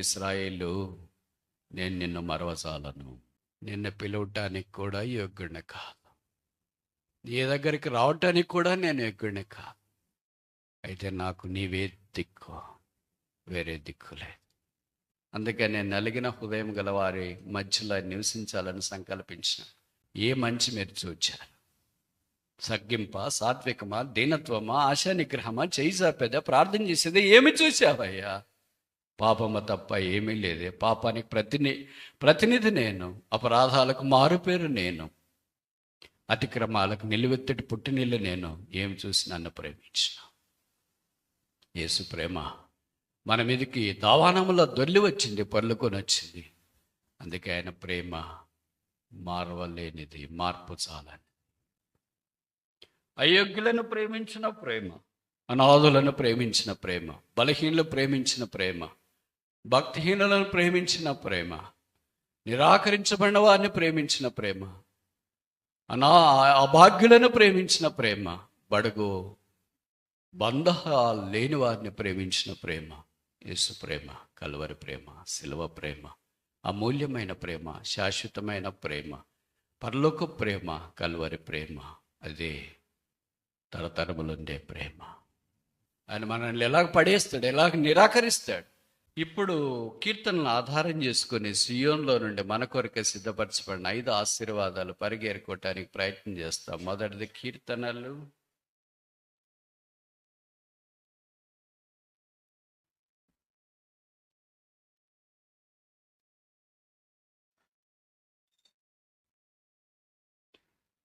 ఇశ్రాయేలు, నేను నిన్ను మరవజాలను, నిన్ను పిలవటానికి కూడా యోగ్యుడిని కాదు, నీ దగ్గరికి రావటానికి కూడా నేను యోగ్యుడిని కాదు. అయితే నాకు నీవే దిక్కు, వేరే దిక్కు లేదు. అందుకే నేను నలిగిన హృదయం గల వారి మధ్యలో నివసించాలని సంకల్పించిన. ఏ మంచి మీరు చూచారు? సగ్గింప, సాత్వికమా, దీనత్వమా, ఆశా నిగ్రహమా, చేయి చాపేదా, ప్రార్థన చేసేదే ఏమి చూసావయ్యా? పాపము తప్ప ఏమీ లేదే. పాపానికి ప్రతినిధి నేను, అపరాధాలకు మారుపేరు నేను, అతిక్రమాలకు నిలువెత్తటి పుట్టినీళ్ళు నేను. ఏమి చూసి నన్ను ప్రేమించిన యేసు ప్రేమ మన మీదకి దావానములో దొర్లి వచ్చింది, పర్లుకొని వచ్చింది. అందుకే ఆయన ప్రేమ మారవలేనిది, మార్పు చాలని. అయోగ్యులను ప్రేమించిన ప్రేమ, అనాథులను ప్రేమించిన ప్రేమ, బలహీనులను ప్రేమించిన ప్రేమ, భక్తిహీనులను ప్రేమించిన ప్రేమ, నిరాకరించబడిన వారిని ప్రేమించిన ప్రేమ, అభాగ్యులను ప్రేమించిన ప్రేమ, బడుగు బంధాలు లేని వారిని ప్రేమించిన ప్రేమ యేసు ప్రేమ, కల్వరి ప్రేమ, సిలువ ప్రేమ, అమూల్యమైన ప్రేమ, శాశ్వతమైన ప్రేమ, పరలోక ప్రేమ, కల్వరి ప్రేమ. అదే తరతరములుండే ప్రేమ. ఆయన మనల్ని ఎలాగ పడేస్తాడు, ఎలాగ నిరాకరిస్తాడు. ఇప్పుడు కీర్తనలను ఆధారం చేసుకుని సియోన్లో నుండి మన కొరకే సిద్ధపరచబడిన 5 ఆశీర్వాదాలు పరిగెరుకోవటానికి ప్రయత్నం చేస్తాం. మొదటిది కీర్తనలు.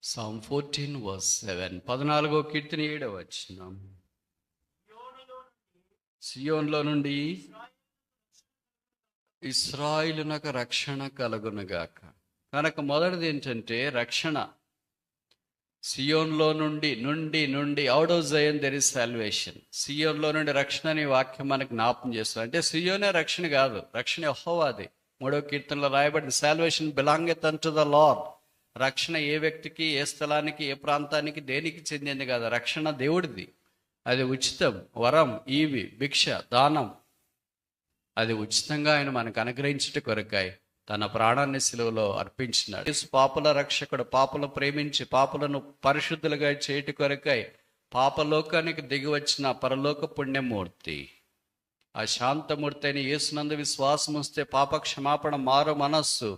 Psalm 14 verse 7. 14వ కీర్తన 7వ వచనం. సియోన్లో నుండి ఇశ్రాయేలునకు రక్షణ కలుగునుగాక. కనుక మొదటిది ఏంటంటే రక్షణ. సియోన్లో నుండి out of Zion there is salvation. సియోన్లో నుండి రక్షణ అనే వాక్యం మనకు జ్ఞాపం చేస్తుంది. అంటే సియోనే రక్షణ కాదు, రక్షణ యెహోవాది. 3వ కీర్తనలో రాయబడింది, సాల్వేషన్ బిలాంగెత్ అన్టు ద లార్డ్. రక్షణ ఏ వ్యక్తికి, ఏ స్థలానికి, ఏ ప్రాంతానికి, దేనికి చెందింది కాదు. రక్షణ దేవుడిది. అది ఉచితం, వరం, ఈవి, భిక్ష, దానం. అది ఉచితంగా ఆయన మనకు అనుగ్రహించుట కొరకాయి తన ప్రాణాన్ని సిలువలో అర్పించినాడు. యేసు పాపుల రక్షకుడు. పాపులను ప్రేమించి పాపులను పరిశుద్ధులుగా చేయటి కొరకాయి పాపలోకానికి దిగి వచ్చిన పరలోక పుణ్యమూర్తి. ఆ శాంతమూర్తి అయిన యేసునందు విశ్వాసం వస్తే పాప క్షమాపణ, మారు మనస్సు,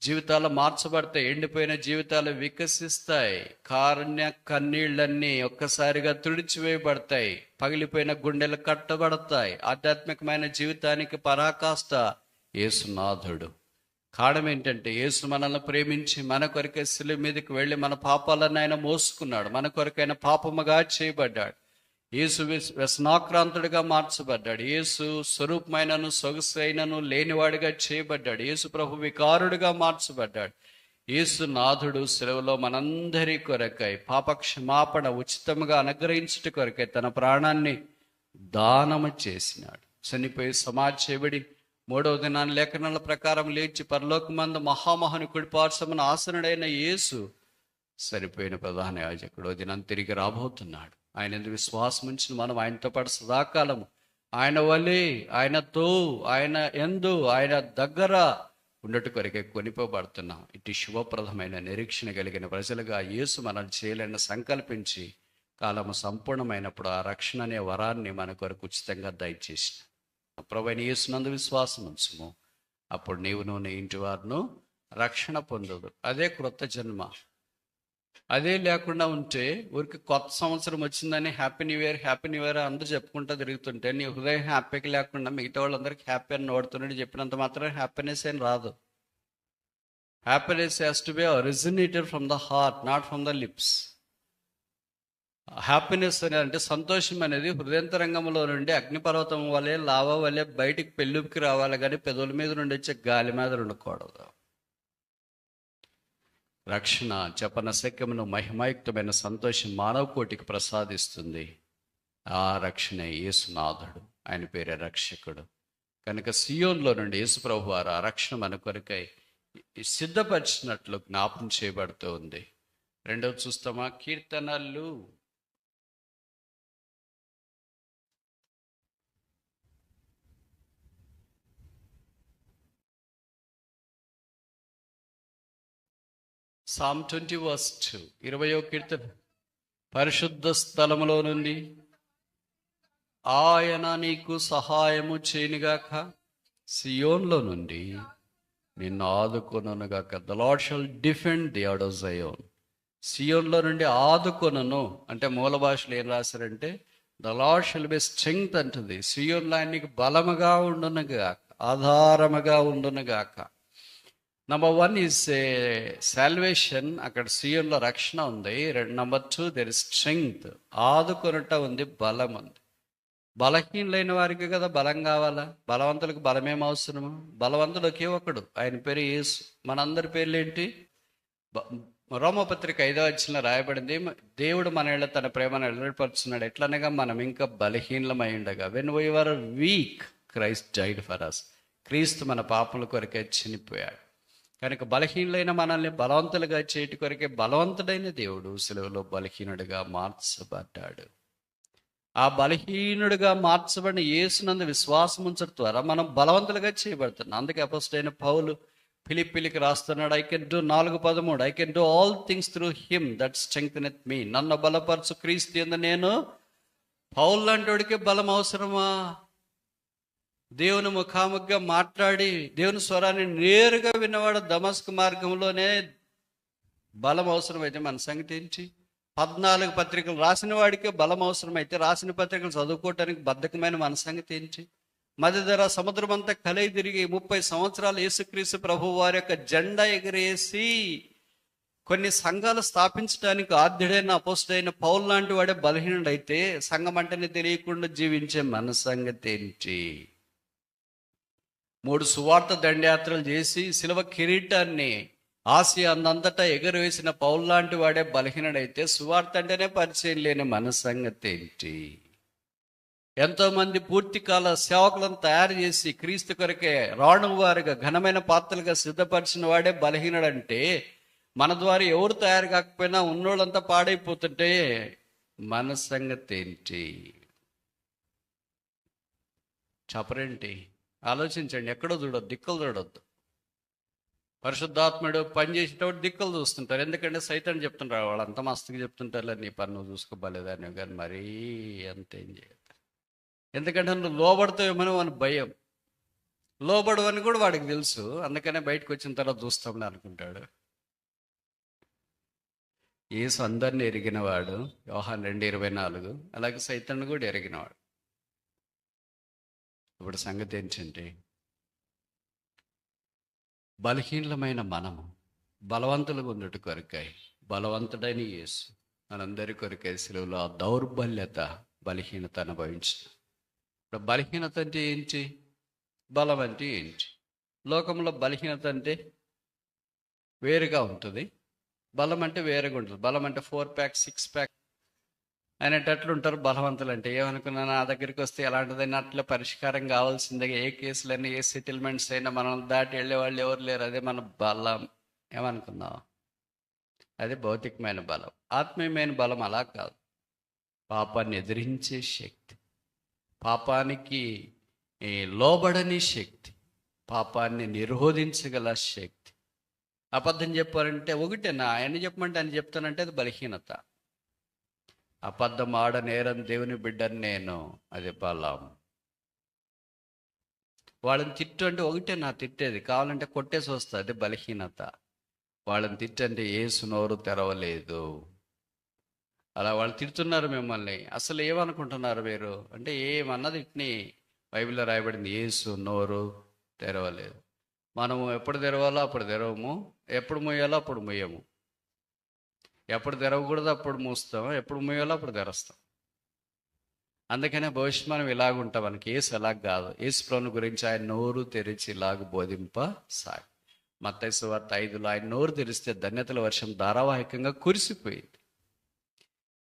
జీవితాలు మార్చబడతాయి. ఎండిపోయిన జీవితాలు వికసిస్తాయి. కారుణ్య కన్నీళ్ళన్నీ ఒక్కసారిగా తుడిచివేయబడతాయి. పగిలిపోయిన గుండెలు కట్టబడతాయి. ఆధ్యాత్మికమైన జీవితానికి పరాకాష్ట యేసునాథుడు. కారణం ఏంటంటే యేసు మనల్ని ప్రేమించి మన కొరకే శిలువ మీదకి వెళ్ళి మన పాపాలను ఆయన మోసుకున్నాడు. మన కొరకైన పాపముగా చేయబడ్డాడు. యేసు వ్యసనాక్రాంతుడిగా మార్చబడ్డాడు. యేసు స్వరూపమైనను సొగసైనను లేనివాడిగా చేయబడ్డాడు. యేసు ప్రభు వికారుడిగా మార్చబడ్డాడు. యేసు నాథుడు సెలవులో మనందరి కొరకై పాప క్షమాపణ ఉచితంగా అనుగ్రహించుట కొరకై తన ప్రాణాన్ని దానము చేసినాడు. చనిపోయి సమాధి చేయబడి 3వ దినాన్ని లేఖనాల ప్రకారం లేచి పరలోకమందు మహామహుని కుడిపార్శ్వమున ఆసనుడైన యేసు సరిపోయిన ప్రధాన యాజకుడు దినం తిరిగి రాబోతున్నాడు. ఆయన ఎందుకు విశ్వాసం ఉంచిన మనం ఆయనతో పాటు సదాకాలము ఆయన వలె, ఆయనతో, ఆయన ఎందు, ఆయన దగ్గర ఉండట కొరకే కొనిపోబడుతున్నాం. ఇటు శుభప్రదమైన నిరీక్షణ కలిగిన ప్రజలుగా యేసు మనల్ని చేయాలని సంకల్పించి కాలము సంపూర్ణమైనప్పుడు ఆ రక్షణ అనే వరాన్ని మన కొరకు ఉచితంగా దయచేసిన ప్రభువైన యేసునందు విశ్వాసం ఉంచుము. అప్పుడు నీవును నీ ఇంటి వారును రక్షణ పొందదు. అదే క్రొత్త జన్మ. అదే లేకుండా ఉంటే ఊరికి కొత్త సంవత్సరం వచ్చిందని హ్యాపీ న్యూ ఇయర్ అందరూ చెప్పుకుంటూ తిరుగుతుంటే నీ హృదయం హ్యాపీగా లేకుండా మిగతా వాళ్ళందరికీ హ్యాపీ అని నోడుతున్నట్టు చెప్పినంత మాత్రం హ్యాపీనెస్ ఏం రాదు. Happiness has to be originated from the heart, not from the lips. Happiness అంటే సంతోషం అనేది హృదయంతరంగంలో నుండి అగ్నిపర్వతం వలె, లావా వలె బయటికి పెళ్ళుకి రావాలి, కానీ పెదవుల మీద నుండి వచ్చే గాలి మీద ఉండకూడదు. రక్షణ చెప్పనశక్యమును మహిమాయుక్తమైన సంతోషం మానవ కోటికి ప్రసాదిస్తుంది. ఆ రక్షణ యేసునాథుడు, ఆయన పేరే రక్షకుడు. కనుక సియోన్లో నుండి యేసు ప్రభు వారు ఆ రక్షణ మన కొరకై సిద్ధపరిచినట్లు జ్ఞాపం చేయబడుతూ ఉంది. రెండవ చూస్తామా, కీర్తనలు. Psalm 20 verse 2, 20వ కీర్తన. పరిశుద్ధ స్థలములో నుండి ఆయన నీకు సహాయము చేయనుగాక, సియోన్లో నుండి నిన్ను ఆదుకొనుగాక. The Lord shall defend the out of Zion. సియోన్లో నుండి ఆదుకొనను అంటే మూల భాషలో ఏం రాశారంటే the Lord shall be strength అంటుంది. సియోన్లో ఆయన నీకు బలముగా ఉండునుగాక, ఆధారముగా ఉండునుగాక. నంబర్ 1 ఈజ్ ఏ సాల్వేషన్, అక్కడ సియోన్లో రక్షణ ఉంది. నంబర్ 2 దెర్ ఇస్ స్ట్రెంగ్త్, ఆదుకొనుట ఉంది, బలం ఉంది. బలహీనులైన వారికి కదా బలం కావాలా? బలవంతులకు బలమేం అవసరము? బలవంతుడు ఒకే ఒకడు, ఆయన పేరు యేసు. మనందరి పేర్లు ఏంటి? రోమపత్రిక 5వ అధ్యాయంలో రాయబడింది, దేవుడు మన ఏళ్ళ తన ప్రేమను వెల్లడిపరుచున్నాడు. ఎట్లనగా మనం ఇంకా బలహీనమై ఉండగా, when we were weak Christ died for us. క్రీస్తు మన పాపముల కొరకే చనిపోయాడు. కనుక బలహీనులైన మనల్ని బలవంతులుగా చేయటి కొరకే బలవంతుడైన దేవుడు సిలువలో బలహీనుడిగా మార్చబడ్డాడు. ఆ బలహీనుడిగా మార్చబడిన యేసునందు విశ్వాసం ఉంచడం ద్వారా మనం బలవంతులుగా చేయబడుతున్నాం. అందుకే అపోస్తలుడైన పౌలు ఫిలిప్పీలకు రాస్తున్నాడు, I can do 4:13, I can do all things through him that strengtheneth me. నన్ను బలపరచు క్రీస్తు యందు నేను. పౌలు లాంటి బలం అవసరమా? దేవుని ముఖాముఖిగా మాట్లాడి దేవుని స్వరాన్ని నేరుగా విన్నవాడు దమస్కు మార్గంలోనే బలం అవసరమైతే మన సంగతి ఏంటి? 14 పత్రికలు రాసిన వాడికే బలం అవసరమైతే రాసిన పత్రికలు చదువుకోవటానికి బద్ధకమైన మన సంగతి ఏంటి? మధ్యధర సముద్రం అంతా కలయి తిరిగి 30 సంవత్సరాలు యేసుక్రీస్తు ప్రభు వారి యొక్క జెండా ఎగరేసి కొన్ని సంఘాలు స్థాపించడానికి ఆద్యుడైన అపోస్తలుడైన పౌలు లాంటి వాడే బలహీనుడైతే సంఘం అంటేనే తెలియకుండా జీవించే మన సంగతి ఏంటి? 3 సువార్త దండయాత్రలు చేసి శిలువ కిరీటాన్ని ఆసియా అందంతటా ఎగరవేసిన పౌలు లాంటి వాడే బలహీనుడైతే సువార్త అంటేనే పరిచయం లేని మన సంగతి ఏంటి? ఎంతోమంది పూర్తికాల సేవకులను తయారు చేసి క్రీస్తు కొరకే రాణువారుగా ఘనమైన పాత్రలుగా సిద్ధపరిచిన వాడే బలహీనుడంటే మన ద్వారా ఎవరు తయారు కాకపోయినా ఉన్నోళ్ళంతా పాడైపోతుంటే మన సంగతి ఏంటి? చెప్పరేంటి? ఆలోచించండి. ఎక్కడో చూడొద్దు, దిక్కులు చూడొద్దు. పరిశుద్ధాత్ముడు పని చేసేటప్పుడు దిక్కులు చూస్తుంటారు. ఎందుకంటే సైతాన్ని చెప్తుంటారు, వాళ్ళు అంత మస్తుగా చెప్తుంటారు, నీ పని నువ్వు చూసుకోబలేదని. కానీ మరీ అంతేం చేయదు. ఎందుకంటే నువ్వు లోబడతావేమో అని భయం. లోబడవని కూడా వాడికి తెలుసు, అందుకనే బయటకు వచ్చిన తర్వాత చూస్తామని అనుకుంటాడు. యేసు అందరిని ఎరిగినవాడు, యోహాను 2:24. అలాగే సైతాన్ని కూడా ఎరిగినవాడు. ఇప్పుడు సంగతి ఏంటంటే బలహీనమైన మనము బలవంతులుగా ఉన్నట్టు కొరకాయి బలవంతుడైన యేసు మనందరి కొరకాయ సిలువలో ఆ దౌర్బల్యత, బలహీనత అనుభవించిన. ఇప్పుడు బలహీనత అంటే ఏంటి? బలం అంటే ఏంటి? లోకంలో బలహీనత అంటే వేరుగా ఉంటుంది, బలం అంటే వేరుగా ఉంటుంది. బలం అంటే 4 ప్యాక్ 6 ప్యాక్ అనేటట్లు ఉంటారు బలవంతులు. అంటే ఏమనుకున్నా నా దగ్గరికి వస్తే ఎలాంటిదైనా అట్లా పరిష్కారం కావాల్సిందే. ఏ కేసులైనా ఏ సెటిల్మెంట్స్ అయినా మనం దాటి వెళ్ళే వాళ్ళు ఎవరు లేరు. అదే మన బలం. ఏమనుకున్నావు? అది భౌతికమైన బలం. ఆత్మీయమైన బలం అలా కాదు. పాపాన్ని ఎదిరించే శక్తి, పాపానికి లోబడని శక్తి, పాపాన్ని నిరోధించగల శక్తి. అబద్ధం చెప్పారంటే ఒకటేనా? ఆయన చెప్పమంటే ఆయన చెప్తానంటే అది బలహీనత. అబద్ధం ఆడ నేరం దేవుని బిడ్డని నేను, అది బలం. వాళ్ళని తిట్టు అంటే ఒకటే నా తిట్టేది, కావాలంటే కొట్టేసి వస్తుంది, అది బలహీనత. వాళ్ళని తిట్టంటే యేసు నోరు తెరవలేదు. అలా వాళ్ళు తిడుతున్నారు మిమ్మల్ని, అసలు ఏమనుకుంటున్నారు మీరు అంటే ఏమన్నది ఇట్ని బైబిల్లో రాయబడింది, యేసు నోరు తెరవలేదు. మనము ఎప్పుడు తెరవాలో అప్పుడు తెరవము, ఎప్పుడు మొయ్యాలో అప్పుడు మొయ్యము. ఎప్పుడు తెరవకూడదు అప్పుడు మూస్తాం, ఎప్పుడు మూయాలో అప్పుడు తెరుస్తాం. అందుకనే భవిష్యత్ మనం ఇలాగుంటాం. మనకి యేసు అలాగ కాదు. యేసు ప్రభువుని గురించి ఆయన నోరు తెరిచి ఇలాగ బోధింపసాగి. మత్తయి సువార్త 5లో ఆయన నోరు తెరిస్తే ధన్యతల వర్షం ధారావాహికంగా కురిసిపోయింది.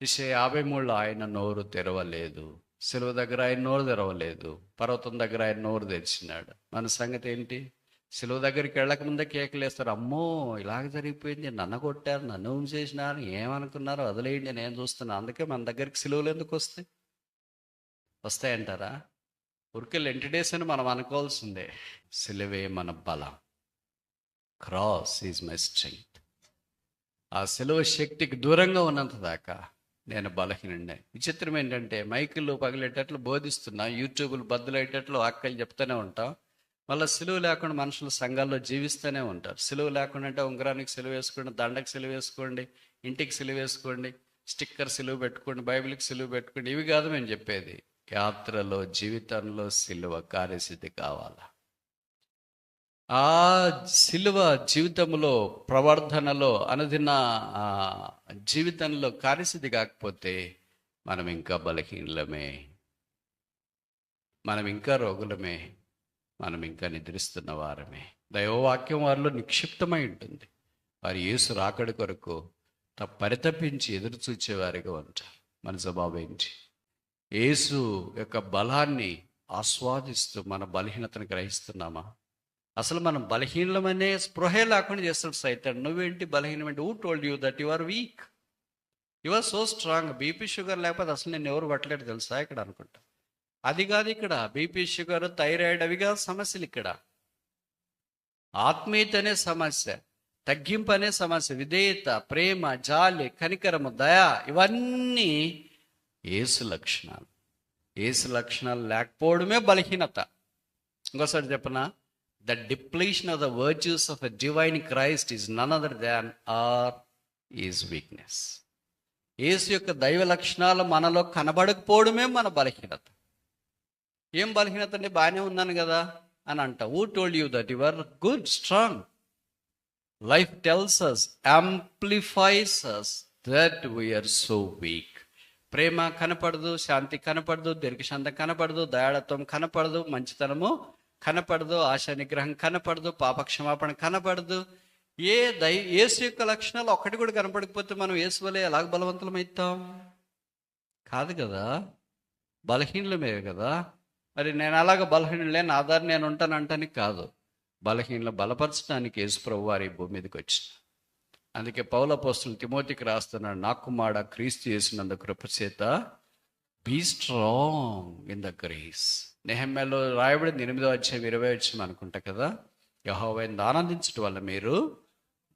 యెషయా 53లో ఆయన నోరు తెరవలేదు. సిలువ దగ్గర ఆయన నోరు తెరవలేదు, పర్వతం దగ్గర ఆయన నోరు తెరిచినాడు. మన సంగతి ఏంటి? సిలువ దగ్గరికి వెళ్ళక ముందే కేకలేస్తారు, అమ్మో ఇలాగ జరిగిపోయింది, నన్ను కొట్టారు, నన్ను చేసినారు, ఏమనుకున్నారో వదిలేయండి, నేను చూస్తున్నా. అందుకే మన దగ్గరికి సిలువలు ఎందుకు వస్తాయంటారా? ఉరికే లెంటి డేస్ అని మనం అనుకోవాల్సిందే. సిలువే మన బలం. Cross is my strength. ఆ సిలువ శక్తికి దూరంగా ఉన్నంత దాకా నేను బలహీనండి. విచిత్రం ఏంటంటే మైకులు పగిలేటట్లు బోధిస్తున్నా, యూట్యూబ్లు బద్దలయ్యేటట్లు వాక్యాలు చెప్తూనే ఉంటాం. మళ్ళీ సిలువ లేకుండా మనుషులు సంఘాల్లో జీవిస్తూనే ఉంటారు. సిలువ లేకుండా అంటే ఉంగరానికి సిలువ వేసుకోండి, దండకి సిలువ వేసుకోండి, ఇంటికి సిలువ వేసుకోండి, స్టిక్కర్ సిలువ పెట్టుకోండి, బైబిల్కి సిలువ పెట్టుకోండి, ఇవి కాదు మేము చెప్పేది. యాత్రలో, జీవితంలో సిలువ కార్యసిద్ధి కావాలా. ఆ సిలువ జీవితంలో, ప్రవర్ధనలో, అనుదిన జీవితంలో కార్యసిద్ధి కాకపోతే మనం ఇంకా బలహీనలమే, మనం ఇంకా రోగులమే, మనం ఇంకా నిద్రిస్తున్న వారమే. దైవవాక్యం వారిలో నిక్షిప్తమై ఉంటుంది. వారు యేసు రాకడి కొరకు పరితపించి ఎదురు చూచేవారిగా ఉంటారు. మన జవాబు ఏంటి? యేసు యొక్క బలాన్ని ఆస్వాదిస్తూ మన బలహీనతను గ్రహిస్తున్నామా? అసలు మనం బలహీనమనే స్పృహే లేకుండా చేస్తాడు సైతాన్. నువ్వేంటి బలహీనమంటే, who told you that you are weak, you are so strong. BP sugar లేకపోతే అసలు నేను ఎవరు పట్టలేడు తెలుసా ఇక్కడ అనుకుంటా. అది కాదు ఇక్కడ బీపీ షుగర్, థైరాయిడ్ అవి కాదు సమస్యలు. ఇక్కడ ఆత్మీయత అనే సమస్య, తగ్గింపు అనే సమస్య, విధేయత, ప్రేమ, జాలి, కనికరము, దయ, ఇవన్నీ యేసు లక్షణాలు. యేసు లక్షణాలు లేకపోవడమే బలహీనత. ఇంకోసారి చెప్పనా, the depletion of the virtues of a divine Christ is none other than our is weakness. యేసు యొక్క దైవ లక్షణాలు మనలో కనబడకపోవడమే మన బలహీనత. ఏం బలహీనత అంటే, బాగానే ఉన్నాను కదా అని అంట. Who told you that you are good, strong? Life tells us, amplifies us that we are so weak. ప్రేమ కనపడదు, శాంతి కనపడదు, దీర్ఘశాంతం కనపడదు, దయాళత్వం కనపడదు, మంచితనము కనపడదు, ఆశా నిగ్రహం కనపడదు, పాపక్షమాపణ కనపడదు. యేసు యొక్క లక్షణాలు ఒక్కటి కూడా కనపడకపోతే మనం యేసు వలె ఎలాగ బలవంతులమవుతాం? కాదు కదా, బలహీనలమే కదా. మరి నేను అలాగ బలహీనలే, నా ఆధారం నేను ఉంటాను అంటానికి కాదు. బలహీనలు బలపరచడానికి యేసు ప్రభు వారి భూమి మీదకి వచ్చిన. అందుకే పౌలు అపోస్తలుడు తిమోతికి రాస్తున్నాడు, నా కుమారుడా, క్రీస్తు యేసునందు కృపచేత be strong in the grace. నెహెమ్యాలో రాయబడింది 8వ అధ్యాయం 20వ వచనం అనుకుంటా కదా, యెహోవాను ఆనందించడం వల్ల మీరు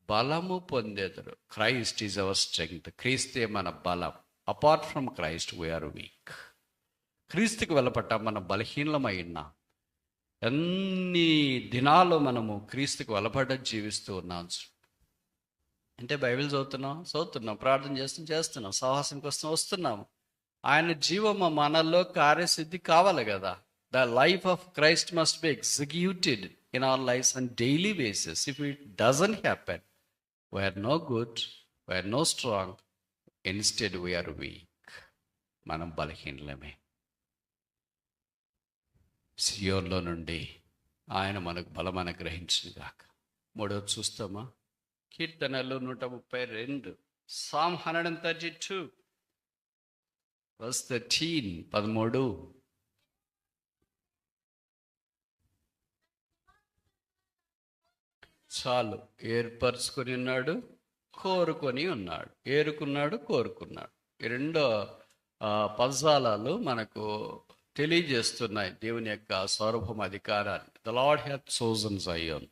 బలము పొందేదరు. Christ is our strength. క్రీస్తే మన బలం. Apart from Christ we are weak. క్రీస్తుకి వెళ్ళపట్ట మనం బలహీనమై ఉన్నాం. ఎన్ని దినాలు మనము క్రీస్తుకు వెళ్ళపడ్డ జీవిస్తూ ఉన్నాం అంటే, బైబిల్ చదువుతున్నాం, ప్రార్థన చేస్తున్నాం, సహవాసంకి వస్తున్నాము. ఆయన జీవము మనలో కార్యసిద్ధి కావాలి కదా. The life of Christ must be executed in our lives on daily basis. If it doesn't happen, we're no good, we're no strong, instead we're weak. మనం బలహీనలమే. సియోన్లో నుండి ఆయన మనకు బలం అనుగ్రహించిన గాక. మూడవది చూస్తామా? కీర్తనలు 132, Psalm 132 verse 13, 13. చాలు, ఏర్పరచుకొని ఉన్నాడు, కోరుకొని ఉన్నాడు. ఏరుకున్నాడు, కోరుకున్నాడు. ఈ రెండో పదజాలాలు మనకు తెలియజేస్తున్నాయి దేవుని యొక్క సార్వభౌమ అధికారాన్ని. The lord hath chosen జయోన్.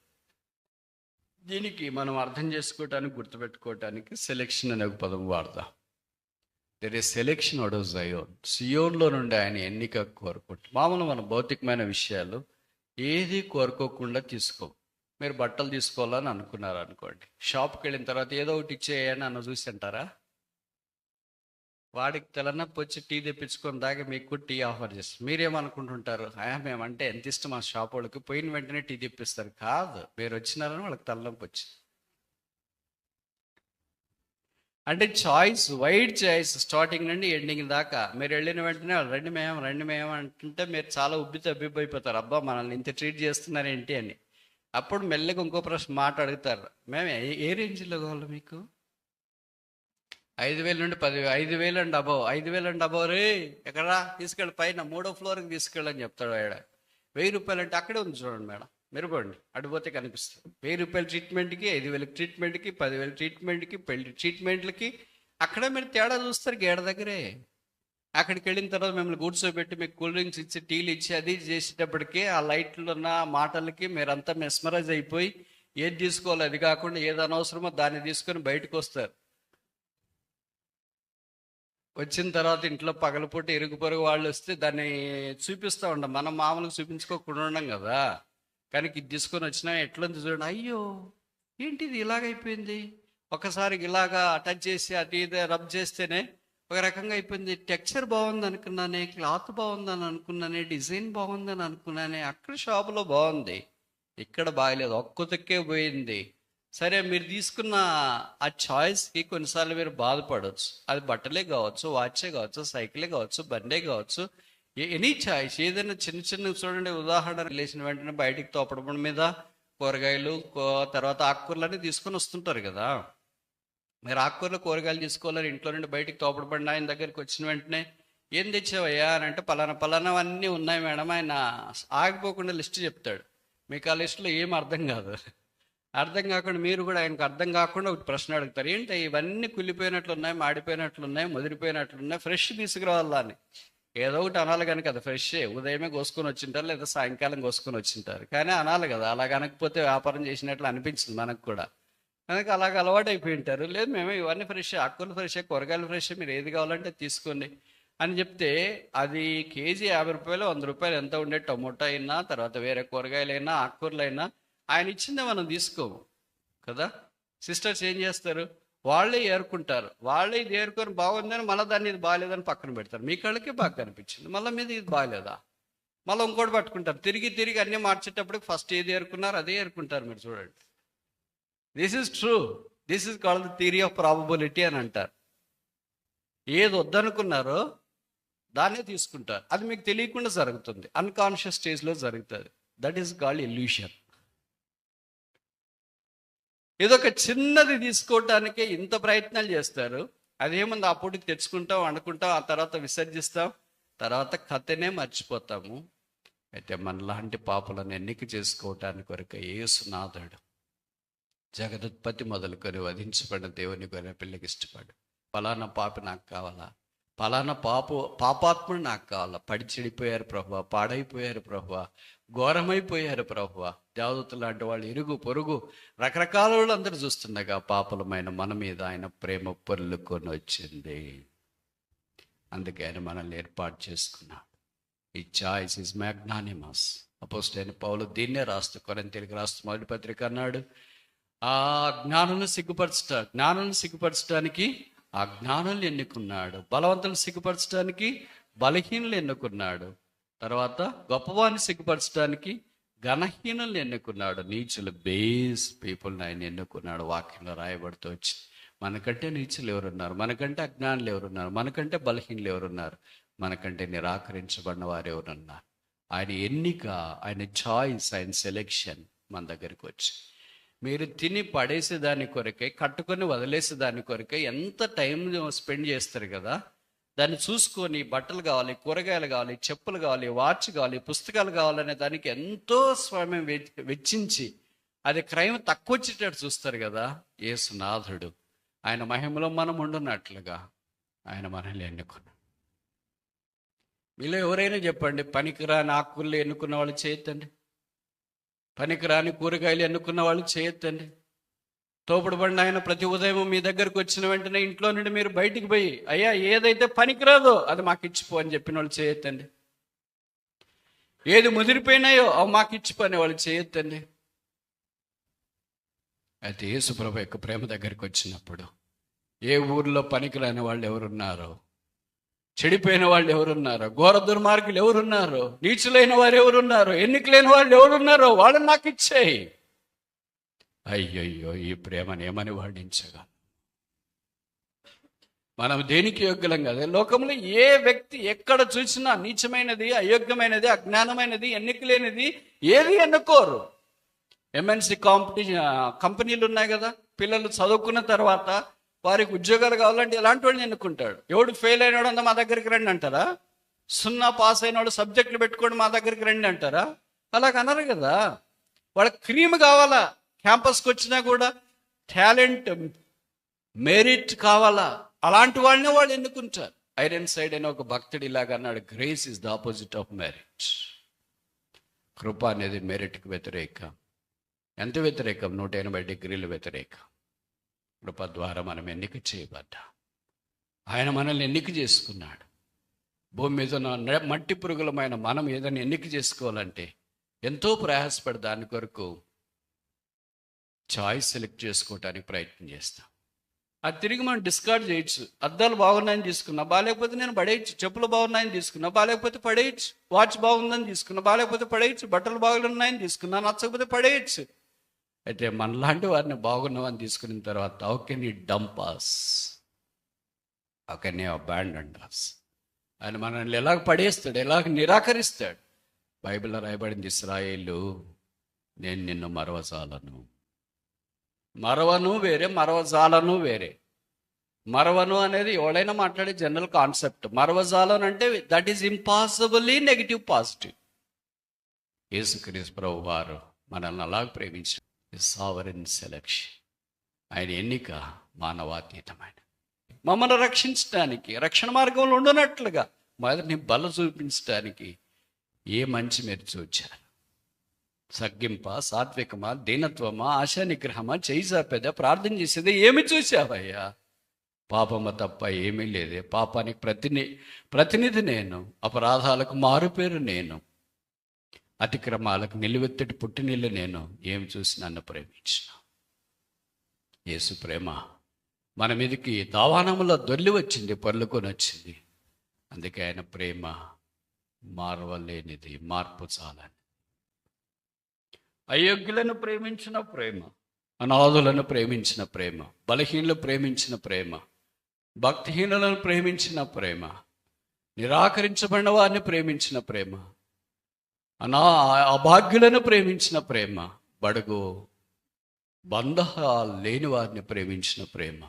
దీనికి మనం అర్థం చేసుకోవటానికి, గుర్తుపెట్టుకోవటానికి సెలెక్షన్ అనే ఒక పదం వాడదాం. There is selection out of Zion. సియోన్లో నుండి ఆయన ఎన్నిక కోరుకుంటాం. మామూలు మన భౌతికమైన విషయాలు ఏది కోరుకోకుండా తీసుకో. మీరు బట్టలు తీసుకోవాలని అనుకున్నారు అనుకోండి, షాప్కి వెళ్ళిన తర్వాత ఏదో ఒకటి ఇచ్చేయని అన్న చూసి అంటారా? వాడికి తలనొప్పి వచ్చి టీ తెప్పించుకొని దాకా మీకు టీ ఆఫర్ చేస్తారు. మీరేమనుకుంటుంటారు, మేమంటే ఎంత ఇష్టం ఆ షాప్ వాళ్ళకి, పోయిన వెంటనే టీ తెప్పిస్తారు. కాదు, మీరు వచ్చినారని వాళ్ళకి తలనొప్పి వచ్చింది. అంటే చాయిస్, వైడ్ చాయిస్, స్టార్టింగ్ నుండి ఎండింగ్ దాకా. మీరు వెళ్ళిన వెంటనే వాళ్ళు రండి మేము అంటుంటే మీరు చాలా ఉబ్బిపోయిపోతారు. అబ్బా, మనల్ని ఇంత ట్రీట్ చేస్తున్నారు ఏంటి అని. అప్పుడు మెల్లగా ఇంకో ప్రశ్న మాట అడుగుతారు, మేము ఏ రేంజ్లో కావాలి మీకు? 5,000 నుండి 10,000, 5,000 అండ్ అబవ్, 5,000 అండ్ అబవ్ రే, ఎక్కడా తీసుకెళ్ళి పైన 3వ ఫ్లోర్కి తీసుకెళ్ళని చెప్తాడు. ఆడ 1,000 రూపాయలు అంటే అక్కడే ఉంది చూడండి మేడం, మెరుగోండి అడిపోతే కనిపిస్తుంది. 1,000 రూపాయల ట్రీట్మెంట్కి, 5,000 ట్రీట్మెంట్కి, 10,000 ట్రీట్మెంట్కి, పెళ్లి ట్రీట్మెంట్లకి అక్కడే మీరు తేడా చూస్తారు గేడ దగ్గరే. అక్కడికి వెళ్ళిన తర్వాత మిమ్మల్ని కూర్చోబెట్టి మీకు కూల్ డ్రింక్స్ ఇచ్చి, టీలు ఇచ్చి, అది చేసేటప్పటికి ఆ లైట్లు ఉన్న మాటలకి మీరంతా మెస్మరైజ్ అయిపోయి ఏది తీసుకోవాలి అది కాకుండా ఏది అనవసరమో దాన్ని తీసుకొని బయటకు వస్తారు. వచ్చిన తర్వాత ఇంట్లో పగలపూట ఇరుగు పొరుగు వాళ్ళు వస్తే దాన్ని చూపిస్తూ ఉంటాం. మనం మామూలుగా చూపించుకోకుండా ఉండం కదా. కానీ ఇది తీసుకొని వచ్చినా ఎట్లుంది చూడండి, అయ్యో ఏంటి ఇది ఇలాగైపోయింది, ఒకసారి ఇలాగా టచ్ చేసి అటు ఇది రబ్ చేస్తేనే ఒక రకంగా అయిపోయింది. టెక్స్చర్ బాగుంది అనుకున్నానే, క్లాత్ బాగుందని అనుకున్నానే, డిజైన్ బాగుందని అనుకున్నానే, అక్కడ షాపులో బాగుంది, ఇక్కడ బాగలేదు, ఒక్కొక్కకే పోయింది. సరే, మీరు తీసుకున్న ఆ చాయిస్కి కొన్నిసార్లు మీరు బాధపడవచ్చు. అది బట్టలే కావచ్చు, వాచే కావచ్చు, సైకిలే కావచ్చు, బండే కావచ్చు, ఎనీ చాయిస్ ఏదైనా చిన్న చిన్న చూడండి. ఉదాహరణ లేచిన వెంటనే బయటికి తోపడం మీద కూరగాయలు తర్వాత ఆకుకూరలన్నీ తీసుకొని వస్తుంటారు కదా. మీరు ఆకుకూరలు కూరగాయలు తీసుకోవాలని ఇంట్లో నుండి బయటికి తోపడబడిన ఆయన దగ్గరికి వచ్చిన వెంటనే ఏం తెచ్చావయ్యా అని అంటే పలానా అన్నీ ఉన్నాయి మేడం, ఆయన ఆగిపోకుండా లిస్ట్ చెప్తాడు. మీకు ఆ లిస్టులో ఏం అర్థం కాదు. అర్థం కాకుండా మీరు కూడా ఆయనకు అర్థం కాకుండా ఒక ప్రశ్న అడుగుతారు, ఏంటి ఇవన్నీ కుళ్ళిపోయినట్లున్నాయి, మాడిపోయినట్లున్నాయి, ముదిరిపోయినట్లున్నాయి, ఫ్రెష్ తీసుకురావాలా అని. ఏదో ఒకటి అనాలి కనుక అది ఫ్రెషే, ఉదయమే కోసుకొని వచ్చింటారు లేదా సాయంకాలం కోసుకొని వచ్చింటారు, కానీ అనాలి కదా. అలా కనకపోతే వ్యాపారం చేసినట్లు అనిపించింది మనకు కూడా. కనుక అలాగ అలవాటు అయిపోయి ఉంటారు. లేదు మేము ఇవన్నీ ఫ్రెష్, ఆకుకూరలు ఫ్రెష్, కూరగాయలు ఫ్రెష్, మీరు ఏది కావాలంటే తీసుకోండి అని చెప్తే అది కేజీ 50 రూపాయలు 100 రూపాయలు ఎంత ఉండే టమోటా అయినా తర్వాత వేరే కూరగాయలైనా ఆకుకూరలైనా ఆయన ఇచ్చిందే మనం తీసుకోము కదా. సిస్టర్స్ ఏం చేస్తారు, వాళ్ళే ఏరుకుంటారు, వాళ్ళే ఇది ఏరుకొని బాగుందని మళ్ళీ దాన్ని ఇది బాగాలేదని పక్కన పెడతారు. మీ కళ్ళకి బాగా కనిపించింది, మళ్ళీ మీద ఇది బాగాలేదా, మళ్ళీ ఇంకోటి పట్టుకుంటారు. తిరిగి అన్నీ మార్చేటప్పటికి ఫస్ట్ ఏది ఏరుకున్నారు అదే ఏరుకుంటారు. మీరు చూడండి, this is true, this is called the theory of probability అని అంటారు. ఏది వద్దనుకున్నారో దాన్నే తీసుకుంటారు. అది మీకు తెలియకుండా జరుగుతుంది, అన్కాన్షియస్ స్టేజ్లో జరుగుతుంది. That is called illusion. ఏదొక చిన్నది తీసుకోవటానికే ఇంత ప్రయత్నాలు చేస్తారు. అదేముంది, అప్పుడు తెచ్చుకుంటాం, వండుకుంటాం, ఆ తర్వాత విసర్జిస్తాం, తర్వాత కథనే మర్చిపోతాము. అయితే మనలాంటి పాపలను ఎన్నిక చేసుకోవటానికి కొరకు యేసునాథుడు జగదుత్పత్తి మొదలుకొని వధించబడిన దేవుని గొర్రె పిల్లకి ఇష్టపడు. ఫలానా పాపి నాకు కావాలా, ఫలానా పాపాత్ముడు నాకు కావాలా, పడి చెడిపోయారు ప్రభువా, పాడైపోయారు ప్రభువా, ఘోరమైపోయారు ప్రభువా, దేవదూతలు లాంటి వాళ్ళు ఇరుగు పొరుగు రకరకాల వాళ్ళు అందరూ చూస్తుండగా పాపలమైన మన మీద ఆయన ప్రేమ పొర్లుకొని వచ్చింది. అందుకే ఆయన మనల్ని ఏర్పాటు చేసుకున్నాడు. ఈ చాయిస్ ఈజ్ మ్యాగ్నానిమస్. అపోస్తలుడైన పౌలు దీన్నే రాస్తూ కొరింథీయులకు రాస్తూ మొదటి పత్రిక అన్నాడు, ఆ జ్ఞానులను సిగ్గుపరచడానికి ఆ జ్ఞానులను ఎన్నుకున్నాడు, బలవంతులను సిగ్గుపరచడానికి బలహీనులు ఎన్నుకున్నాడు, తర్వాత గొప్పవాన్ని సిగ్గుపరచడానికి ఘనహీనులను ఎన్నుకున్నాడు, నీచులు బేస్ పీపుల్ని ఆయన ఎన్నుకున్నాడు. వాక్యంలో రాయబడుతూ వచ్చి మనకంటే నీచులు ఎవరున్నారు, మనకంటే అజ్ఞానులు ఎవరున్నారు, మనకంటే బలహీనులు ఎవరున్నారు, మనకంటే నిరాకరించబడిన వారు ఎవరున్నారు. ఆయన ఎన్నిక, ఆయన చాయిస్, ఆయన సెలెక్షన్ మన దగ్గరికి వచ్చి మీరు తిని పడేసేదాని కొరకే, కట్టుకొని వదిలేసేదాని కొరకే ఎంత టైం స్పెండ్ చేస్తారు కదా. దాన్ని చూసుకొని బట్టలు కావాలి, కూరగాయలు కావాలి, చెప్పులు కావాలి, వాచ్ కావాలి, పుస్తకాలు కావాలనే దానికి ఎంతో సమయం వెచ్చించి అది క్రైమ్ తక్కువ వచ్చేటట్టు చూస్తారు కదా. యేసునాథుడు ఆయన మహిమలో మనం ఉండున్నట్లుగా ఆయన మనల్ని ఎన్నుకున్నాడు. మీలో ఎవరైనా చెప్పండి, పనికిరాని ఆకుకూరలు ఎన్నుకున్న వాళ్ళు చేయొద్దండి, పనికిరాని కూరగాయలు ఎన్నుకున్న వాళ్ళు చేయొద్దండి. తోపుడుబండి ఆయన ప్రతి ఉదయం మీ దగ్గరకు వచ్చిన వెంటనే ఇంట్లో నుండి మీరు బయటికి పోయి, అయ్యా ఏదైతే పనికిరాదో అది మాకు ఇచ్చిపో అని చెప్పిన వాళ్ళు చేయొద్దండి. ఏది ముదిరిపోయినాయో అవి మాకు ఇచ్చిపో అనే వాళ్ళు చేయొద్దండి. అయితే యేసుప్రభు యొక్క ప్రేమ దగ్గరికి వచ్చినప్పుడు ఏ ఊర్లో పనికిరాని వాళ్ళు ఎవరున్నారో, చెడిపోయిన వాళ్ళు ఎవరున్నారో, ఘోర దుర్మార్గులు ఎవరున్నారో, నీచులైన వారు ఎవరున్నారో, ఎన్నికలేని వాళ్ళు ఎవరున్నారో వాళ్ళని నాకు ఇచ్చేయి. అయ్యయ్యో, ఈ ప్రేమను ఏమని వర్ణించగా. మనం దేనికి యోగ్యులం కదా. లోకంలో ఏ వ్యక్తి ఎక్కడ చూసినా నీచమైనది, అయోగ్యమైనది, అజ్ఞానమైనది, ఎన్నికలేనిది ఏది ఎన్నుకోరు. ఎంఎన్సి కంపెనీలు ఉన్నాయి కదా, పిల్లలు చదువుకున్న తర్వాత వారికి ఉద్యోగాలు కావాలంటే ఎలాంటి వాళ్ళని ఎన్నుకుంటాడు. ఎవడు ఫెయిల్ అయినాడు అంతా మా దగ్గరికి రండి అంటారా? 0 పాస్ అయినాడు సబ్జెక్టులు పెట్టుకోండి మా దగ్గరికి రండి అంటారా? అలాగ అనరు కదా. వాళ్ళకి క్రీమ్ కావాలా, క్యాంపస్కి వచ్చినా కూడా టాలెంట్, మెరిట్ కావాలా, అలాంటి వాళ్ళని వాళ్ళు ఎన్నుకుంటారు. ఐరన్ సైడ్ అని ఒక భక్తుడు ఇలాగ అన్నాడు, grace is the opposite of merit. కృప అనేది మెరిట్కి వ్యతిరేకం. ఎంత వ్యతిరేకం? 180 డిగ్రీల వ్యతిరేకం. కృప ద్వారా మనం ఎన్నిక చేయబడ్డా. ఆయన మనల్ని ఎన్నిక చేసుకున్నాడు. భూమి మీద ఉన్న మట్టి పురుగులమైన మనం ఏదైనా ఎన్నిక చేసుకోవాలంటే ఎంతో ప్రయాసపడి దాని కొరకు చాయిస్ సెలెక్ట్ చేసుకోవటానికి ప్రయత్నం చేస్తాం. అది తిరిగి మనం డిస్కార్డ్ చేయొచ్చు. అద్దాలు బాగున్నాయని తీసుకున్నా, బాగాలేకపోతే నేను పడేయచ్చు. చెప్పులు బాగున్నాయని తీసుకున్నా, బాగాలేకపోతే పడేయచ్చు. వాచ్ బాగుందని తీసుకున్నా, బాగాలేకపోతే పడేయచ్చు. బట్టలు బాగున్నాయని తీసుకున్నా, నచ్చకపోతే పడేయచ్చు. అయితే మనలాంటి వారిని బాగున్నామని తీసుకున్న తర్వాత how can you dump us? How can you abandon us? ఆయన మనల్ని ఎలాగ పడేస్తాడు, ఎలాగ నిరాకరిస్తాడు? బైబిల్లో రాయబడింది, ఇశ్రాయేలు నేను నిన్ను మరవజాలను. మరవను వేరే, మరవజాలను వేరే. మరవను అనేది ఎవడైనా మాట్లాడే జనరల్ కాన్సెప్ట్. మరవజాలను అంటే that is impossibly negative positive. యేసుక్రీస్తు ప్రభువు వారు మనల్ని అలాగ ప్రేమించారు. సావరెన్ సెలక్షన్, ఆయన ఎన్నిక మానవాతీతమైన మమ్మల్ని రక్షించడానికి, రక్షణ మార్గంలో ఉండనట్లుగా మొదటిని బల చూపించడానికి ఏ మంచి మీరు చూచారు? సగ్గింప, సాత్వికమా, దీనత్వమా, ఆశా నిగ్రహమా, చేయి చాపేదా, ప్రార్థన చేసేది ఏమి చూసావయ్యా? పాపమ తప్ప ఏమీ లేదే. పాపానికి ప్రతినిధి నేను, అపరాధాలకు మారుపేరు నేను, అతిక్రమాలకు నిలువెత్తటి పుట్టినీళ్ళు నేను. ఏమి చూసి నన్ను ప్రేమించిన యేసు ప్రేమ మన మీదకి దావానములో దొర్లి వచ్చింది, పొర్లుకొని వచ్చింది. అందుకే ఆయన ప్రేమ మారవలేనిది, మార్పు చాలని. అయోగ్యులను ప్రేమించిన ప్రేమ, అనాథులను ప్రేమించిన ప్రేమ, బలహీనలు ప్రేమించిన ప్రేమ, భక్తిహీనులను ప్రేమించిన ప్రేమ, నిరాకరించబడిన వారిని ప్రేమించిన ప్రేమ, అభాగ్యులను ప్రేమించిన ప్రేమ, బడుగు బంధాలు లేని వారిని ప్రేమించిన ప్రేమ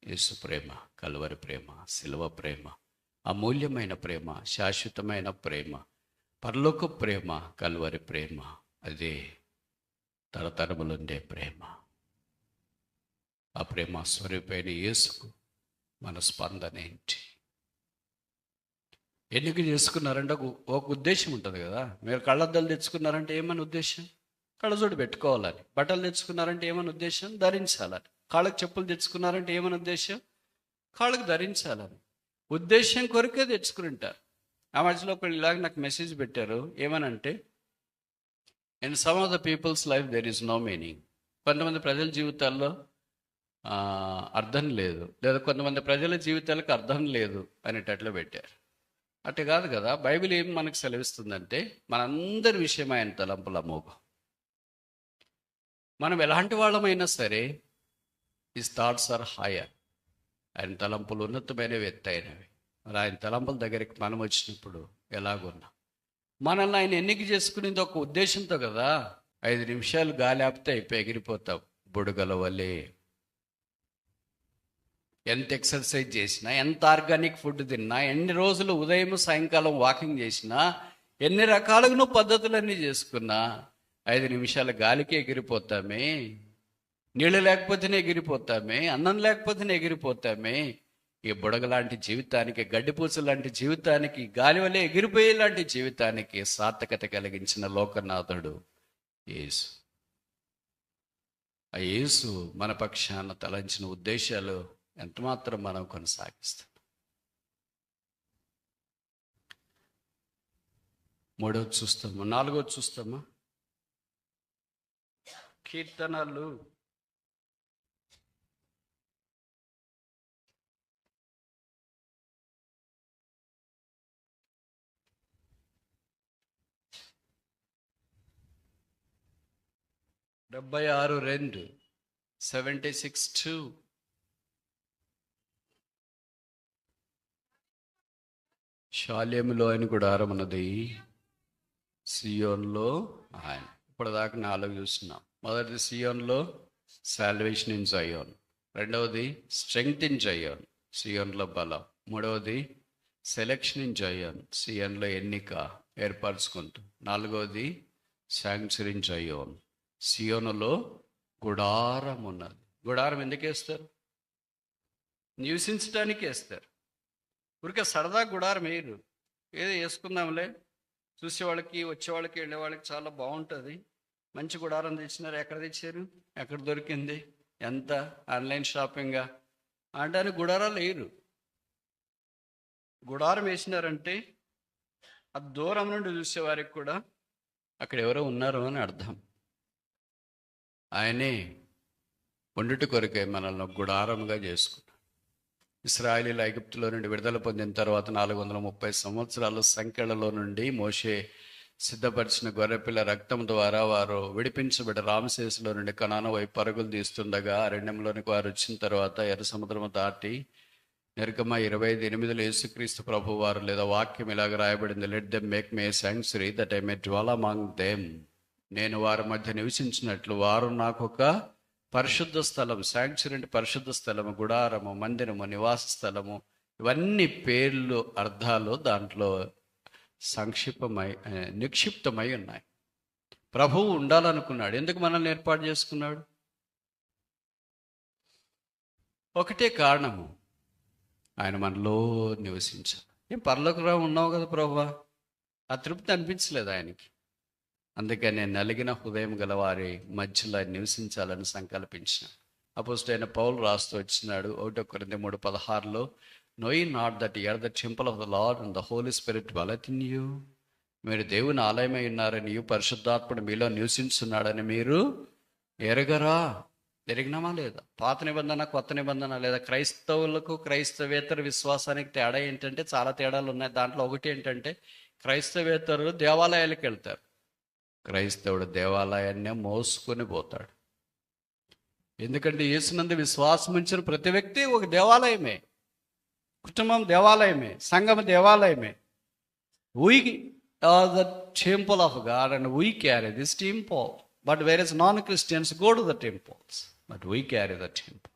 యేసు ప్రేమ, కల్వరి ప్రేమ, శిలువ ప్రేమ, అమూల్యమైన ప్రేమ, శాశ్వతమైన ప్రేమ, పరలోక ప్రేమ, కల్వరి ప్రేమ. అదే తరతరములుండే ప్రేమ. ఆ ప్రేమ స్వరూపైన యేసుకు మన స్పందన ఏంటి? ఎన్నిక చేసుకున్నారంటే ఒక ఉద్దేశం ఉంటుంది కదా. మీరు కళ్ళద్దాలు తెచ్చుకున్నారంటే ఏమని ఉద్దేశం? కళ్ళజోడు పెట్టుకోవాలని. బట్టలు తెచ్చుకున్నారంటే ఏమని ఉద్దేశం? ధరించాలని. కాళ్ళకు చెప్పులు తెచ్చుకున్నారంటే ఏమని ఉద్దేశం? కాళ్ళకు ధరించాలని ఉద్దేశం కొరకే తెచ్చుకుంటారు. ఆ మధ్యలో ఒకళ్ళు ఇలాగ నాకు మెసేజ్ పెట్టారు. ఏమనంటే, in some of the people's life there is no meaning. కొంతమంది ప్రజల జీవితాల్లో అర్థం లేదు, లేదా కొంతమంది ప్రజల జీవితాలకు అర్థం లేదు అనేటట్లు పెట్టారు. అట్టు కాదు కదా. బైబిల్ ఏం మనకు సెలవిస్తుందంటే, మనందరి విషయం ఆయన తలంపుల మోగం. మనం ఎలాంటి వాళ్ళమైనా సరే హిస్ థాట్స్ ఆర్ హైయర్. ఆయన తలంపులు ఉన్నతమైనవి, ఎత్తైనవి. మరి ఆయన తలంపుల దగ్గరికి మనం వచ్చినప్పుడు ఎలాగున్నా మనల్ని ఆయన ఎన్నిక చేసుకునేది ఒక ఉద్దేశంతో కదా. 5 నిమిషాలు గాలి ఆపితే అయిపోయి ఎగిరిపోతాం బుడగల వలె. ఎంత ఎక్సర్సైజ్ చేసినా, ఎంత ఆర్గానిక్ ఫుడ్ తిన్నా, ఎన్ని రోజులు ఉదయం సాయంకాలం వాకింగ్ చేసినా, ఎన్ని రకాలుగా నువ్వు పద్ధతులన్నీ చేసుకున్నా 5 నిమిషాల గాలికి ఎగిరిపోతామే. నీళ్ళు లేకపోతేనే ఎగిరిపోతామే, అన్నం లేకపోతేనే ఎగిరిపోతామే. ఈ బుడగ లాంటి జీవితానికి, గడ్డిపూస లాంటి జీవితానికి, గాలి వల్లే ఎగిరిపోయే లాంటి జీవితానికి సార్థకత కలిగించిన లోకనాథుడు యేసు. ఆ యేసు మన పక్షాన తలంచిన ఉద్దేశాలు ఎంతమాత్రం మనం కొనసాగిస్తాం. 3వది చూస్తాము, 4వది చూస్తామా? కీర్తనలు 76:2, 76:2. షాలేములో ఆయన గుడారం ఉన్నది, సియోన్లో ఆయన. ఇప్పటిదాకా 4 చూస్తున్నాం. మొదటిది సియోన్లో సాల్వేషన్ ఇన్ జయోన్, రెండవది స్ట్రెంగ్త్ ఇన్ జయోన్, సియోన్లో బలం, మూడవది సెలెక్షన్ ఇన్ జయోన్, సియోన్లో ఎన్నిక ఏర్పరచుకుంటూ, 4వది శాంక్చురీ ఇన్ జయోన్, సియోనులో గుడారం ఉన్నది. గుడారం ఎందుకు వేస్తారు? నివసించడానికి వేస్తారు. ఊరికే సరదా గుడారం వేయరు. ఏదో వేసుకుందాంలే, చూసేవాళ్ళకి, వచ్చేవాళ్ళకి, వెళ్ళేవాళ్ళకి చాలా బాగుంటుంది, మంచి గుడారం తెచ్చినారు. ఎక్కడ తెచ్చారు? ఎక్కడ దొరికింది? ఎంత? ఆన్లైన్ షాపింగా అంటే గుడారాలు వేయరు. గుడారం వేసినారంటే ఆ దూరం నుండి చూసేవారికి కూడా అక్కడ ఎవరో ఉన్నారు అని అర్థం. ఆయనే వండుట కొరకే మనల్ని గుడారముగా చేసుకున్నాడు. ఇశ్రాయేలీయులు ఐగుప్తులో నుండి విడుదల పొందిన తర్వాత 430 సంవత్సరాల సంఖ్యలలో నుండి మోషే సిద్ధపరిచిన గొర్రెపిల్ల రక్తం ద్వారా వారు విడిపించబడి రామశేషులో నుండి కనాను వైపు పరుగులు తీస్తుండగా అరణ్యంలోనికి వారు వచ్చిన తర్వాత ఎర్ర సముద్రము దాటి నిర్గమ 25:8 యేసుక్రీస్తు ప్రభు వారు లేదా వాక్యం ఇలాగ రాయబడింది, let them make May sanctuary that I may dwell among them. నేను వారి మధ్య నివసించినట్లు వారు నాకు ఒక పరిశుద్ధ స్థలం, శాంక్చురీ అంటే పరిశుద్ధ స్థలము, గుడారము, మందిరము, నివాస స్థలము, ఇవన్నీ పేర్లు అర్థాలు దాంట్లో నిక్షిప్తమై ఉన్నాయి. ప్రభువు ఉండాలనుకున్నాడు. ఎందుకు మనల్ని ఏర్పాటు చేసుకున్నాడు? ఒకటే కారణము, ఆయన మనలో నివసించాలి. ఏం పరలోకరా ఉన్నావు కదా ప్రభువా, ఆ తృప్తి అనిపించలేదు ఆయనకి. అందుకని నలిగిన హృదయం గల వారి మధ్యలో ఆయన నివసించాలని సంకల్పించిన అపోస్తలుడైన పౌలు రాస్తూ వచ్చినాడు 1 కొరింథీ 3:16 knowing not that ye are the temple of the Lord and the Holy Spirit dwelleth in you. మీరు దేవుని ఆలయమై ఉన్నారని, పరిశుద్ధాత్ముడు మీలో నివసించున్నాడని మీరు ఎరగరా? ఎరిగినామా లేదా? పాత నిబంధన, కొత్త నిబంధన, లేదా క్రైస్తవులకు క్రైస్తవేతర విశ్వాసానికి తేడా ఏంటంటే చాలా తేడాలు ఉన్నాయి. దాంట్లో ఒకటి ఏంటంటే క్రైస్తవేతరులు దేవాలయాలకు వెళ్తారు, క్రైస్తవుడు దేవాలయాన్నే మోసుకొని పోతాడు. ఎందుకంటే యేసునందు విశ్వాసం ఉంచిన ప్రతి వ్యక్తి ఒక దేవాలయమే, కుటుంబం దేవాలయమే, సంఘం దేవాలయమే. We are the temple of God and we carry this temple. But whereas non-Christians go to the temples, but we carry the temple.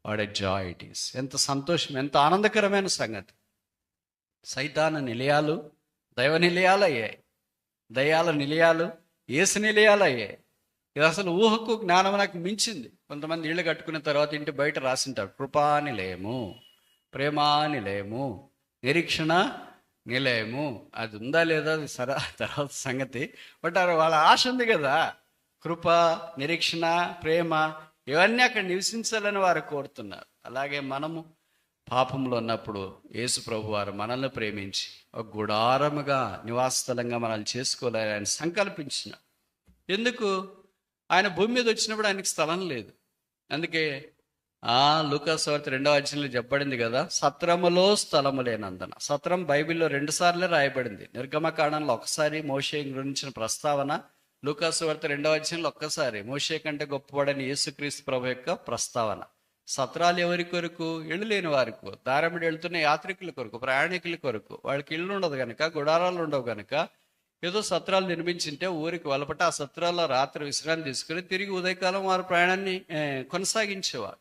What a joy it is. ఎంత సంతోషం, ఎంత ఆనందకరమైన సంగతి. సైతాను నిలయాలు దైవ నిలయాలు అయ్యాయి, దయ్యాల నిలయాలు యేసు నిలయాలు అయ్యాయి. ఇది అసలు ఊహకు జ్ఞానం నాకు మించింది. కొంతమంది ఇళ్ళు కట్టుకున్న తర్వాత ఇంటి బయట రాసింటారు కృపా నిలయము, ప్రేమా నిలయము, నిరీక్షణ నిలయము. అది ఉందా లేదా అది తర్వాత సంగతి. బట్ వాళ్ళ ఆశ ఉంది కదా, కృప, నిరీక్షణ, ప్రేమ ఇవన్నీ అక్కడ నివసించాలని వారు కోరుతున్నారు. అలాగే మనము పాపంలో ఉన్నప్పుడు యేసు ప్రభు వారు మనల్ని ప్రేమించి ఒక గుడారముగా, నివాస స్థలంగా మనల్ని చేసుకోవాలని ఆయన సంకల్పించిన. ఎందుకు? ఆయన భూమి మీద వచ్చినప్పుడు ఆయనకి స్థలం లేదు. అందుకే లూకాసు సువార్త 2వ అధ్యాయంలో చెప్పబడింది కదా, సత్రములో స్థలము లేనందున. సత్రం బైబిల్లో 2 సార్లు రాయబడింది. నిర్గమకాండంలో ఒకసారి మోషే గురించిన ప్రస్తావన, లూకాసు సువార్త 2వ అధ్యాయంలో ఒక్కసారి మోషే కంటే గొప్పవాడని యేసుక్రీస్తు ప్రభు యొక్క ప్రస్తావన. సత్రాలు ఎవరి కొరకు? ఇళ్ళు లేని వారికి, దారమిడి వెళ్తున్న యాత్రికుల కొరకు, ప్రయాణికుల కొరకు. వాళ్ళకి ఇళ్ళు ఉండదు కనుక, గుడారాలు ఉండవు కనుక ఏదో సత్రాలు నిర్మించింటే ఊరికి వెలపట ఆ సత్రాల్లో రాత్రి విశ్రాంతి తీసుకుని తిరిగి ఉదయకాలం వారి ప్రయాణాన్ని కొనసాగించేవారు.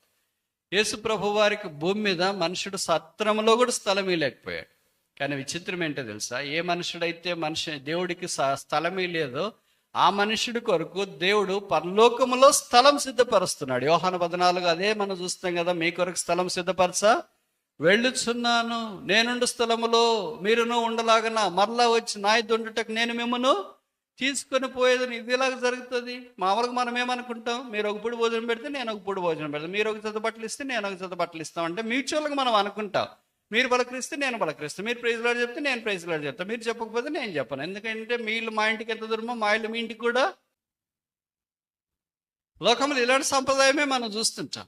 యేసు ప్రభు వారికి భూమి మీద మనుషుడు సత్రంలో కూడా స్థలమీ లేకపోయాడు. కానీ విచిత్రం ఏంటో తెలుసా? ఏ మనుషుడైతే దేవుడికి స్థలమీ లేదో ఆ మనుషుడి కొరకు దేవుడు పరలోకములో స్థలం సిద్ధపరుస్తున్నాడు. యోహాను 14 అదే మనం చూస్తాం కదా, మీ కొరకు స్థలం సిద్ధపరచ వెళ్ళుచున్నాను, నేనుండు స్థలములో మీరును ఉండలాగన మరలా వచ్చి నా యొద్ద ఉండుటకు నేను మిమ్మను తీసుకొని పోయేదని. ఇది ఇలాగ జరుగుతుంది. మామూలుగా మనం ఏమనుకుంటాం, మీరు ఒక పూట భోజనం పెడితే నేను ఒక పూట భోజనం పెడతాను, మీరు ఒక జత బట్టలు ఇస్తే నేను ఒక జత బట్టలు ఇస్తాం అంటే మ్యూచువల్గా మనం అనుకుంటాం. మీరు పలకరిస్తే నేను పలకరిస్తాను, మీరు ప్రైజ్ లాడ్ చెప్తే నేను ప్రైజ్ లాడ్ చెప్తాను, మీరు చెప్పకపోతే నేను చెప్పను. ఎందుకంటే మీ ఇల్లు మా ఇంటికి ఎంత దూరమో మా ఇల్లు మీ ఇంటికి కూడా. లోకంలో ఇలాంటి సంప్రదాయమే మనం చూస్తుంటాం.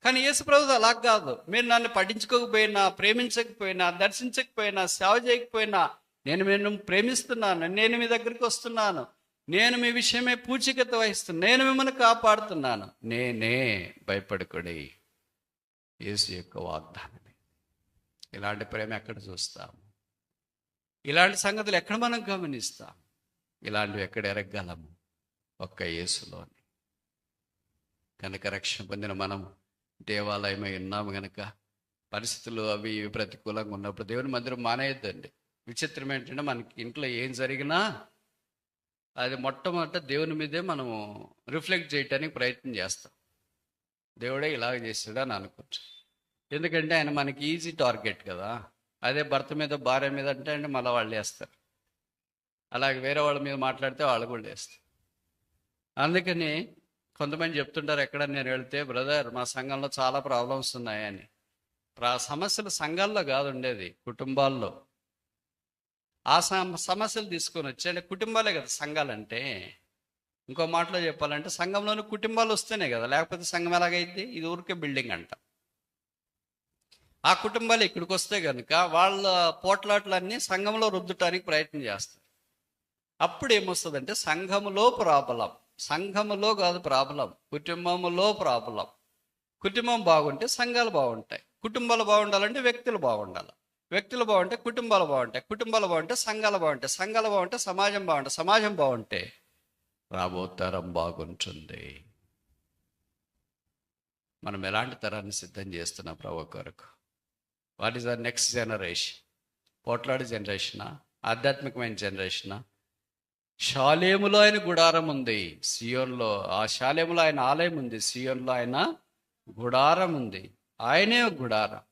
కానీ యేసు ప్రభువు అలా కాదు. మీరు నన్ను పఠించుకోకపోయినా, ప్రేమించకపోయినా, దర్శించకపోయినా, సేవ చేయకపోయినా నేను ప్రేమిస్తున్నాను, నేను మీ దగ్గరికి వస్తున్నాను, నేను మీ విషయమే పూచికత వహిస్తున్నాను, నేను మిమ్మల్ని కాపాడుతున్నాను, నేనే, భయపడకుడి. యేసు యొక్క వాగ్దానం. ఇలాంటి ప్రేమ ఎక్కడ చూస్తాము? ఇలాంటి సంగతులు ఎక్కడ మనం గమనిస్తాం? ఇలాంటివి ఎక్కడ ఎరగగలము? ఒక్క యేసులోని. కనుక రక్షణ పొందిన మనం దేవాలయమై ఉన్నాము గనక పరిస్థితులు అవి ఇవి ప్రతికూలంగా ఉన్నప్పుడు దేవుని మందిరం మానేయద్దండి. విచిత్రం ఏంటంటే మనకి ఇంట్లో ఏం జరిగినా అది మొట్టమొదట దేవుని మీదే మనము రిఫ్లెక్ట్ చేయటానికి ప్రయత్నం చేస్తాం. దేవుడే ఇలాగ చేస్తాడు అని అనుకోవచ్చు. ఎందుకంటే ఆయన మనకి ఈజీ టార్గెట్ కదా. అదే భర్త మీద, భార్య మీద అంటే మళ్ళీ వాళ్ళు వేస్తారు. అలాగే వేరే వాళ్ళ మీద మాట్లాడితే వాళ్ళు కూడా వేస్తారు. అందుకని కొంతమంది చెప్తుంటారు ఎక్కడ నేను వెళ్తే, బ్రదర్ మా సంఘంలో చాలా ప్రాబ్లమ్స్ ఉన్నాయని. సమస్యలు సంఘాల్లో కాదు ఉండేది, కుటుంబాల్లో. ఆ సమస్యలు తీసుకొని వచ్చి, అంటే కుటుంబాలే కదా సంఘాలంటే. ఇంకో మాటలో చెప్పాలంటే సంఘంలోని కుటుంబాలు వస్తేనే కదా, లేకపోతే సంఘం ఎలాగైతే ఇది ఊరికే బిల్డింగ్ అంట. ఆ కుటుంబాలు ఇక్కడికి వస్తే కనుక వాళ్ళ పోట్లాట్లన్నీ సంఘంలో రుద్దటానికి ప్రయత్నం చేస్తారు. అప్పుడు ఏమొస్తుందంటే సంఘములో ప్రాబలం, సంఘములో కాదు ప్రాబలం, కుటుంబములో ప్రాబలం. కుటుంబం బాగుంటే సంఘాలు బాగుంటాయి, కుటుంబాలు బాగుండాలంటే వ్యక్తులు బాగుండాలి, వ్యక్తులు బాగుంటే కుటుంబాలు బాగుంటాయి, కుటుంబాలు బాగుంటే సంఘాలు బాగుంటాయి, సంఘాలు బాగుంటే సమాజం బాగుంటుంది, సమాజం బాగుంటే రాబో తరం బాగుంటుంది. మనం ఎలాంటి తరాన్ని సిద్ధం చేస్తున్నాం ప్రభు కొరకు? What is our next generation? పోట్లాడి జనరేషనా? ఆధ్యాత్మికమైన జనరేషనా? షాలేములో ఆయన గుడారం ఉంది సియోన్లో, ఆ షాలేములో ఆయన ఆలయం ఉంది, సియోన్లో ఆయన గుడారం ఉంది. ఆయనే గుడారం.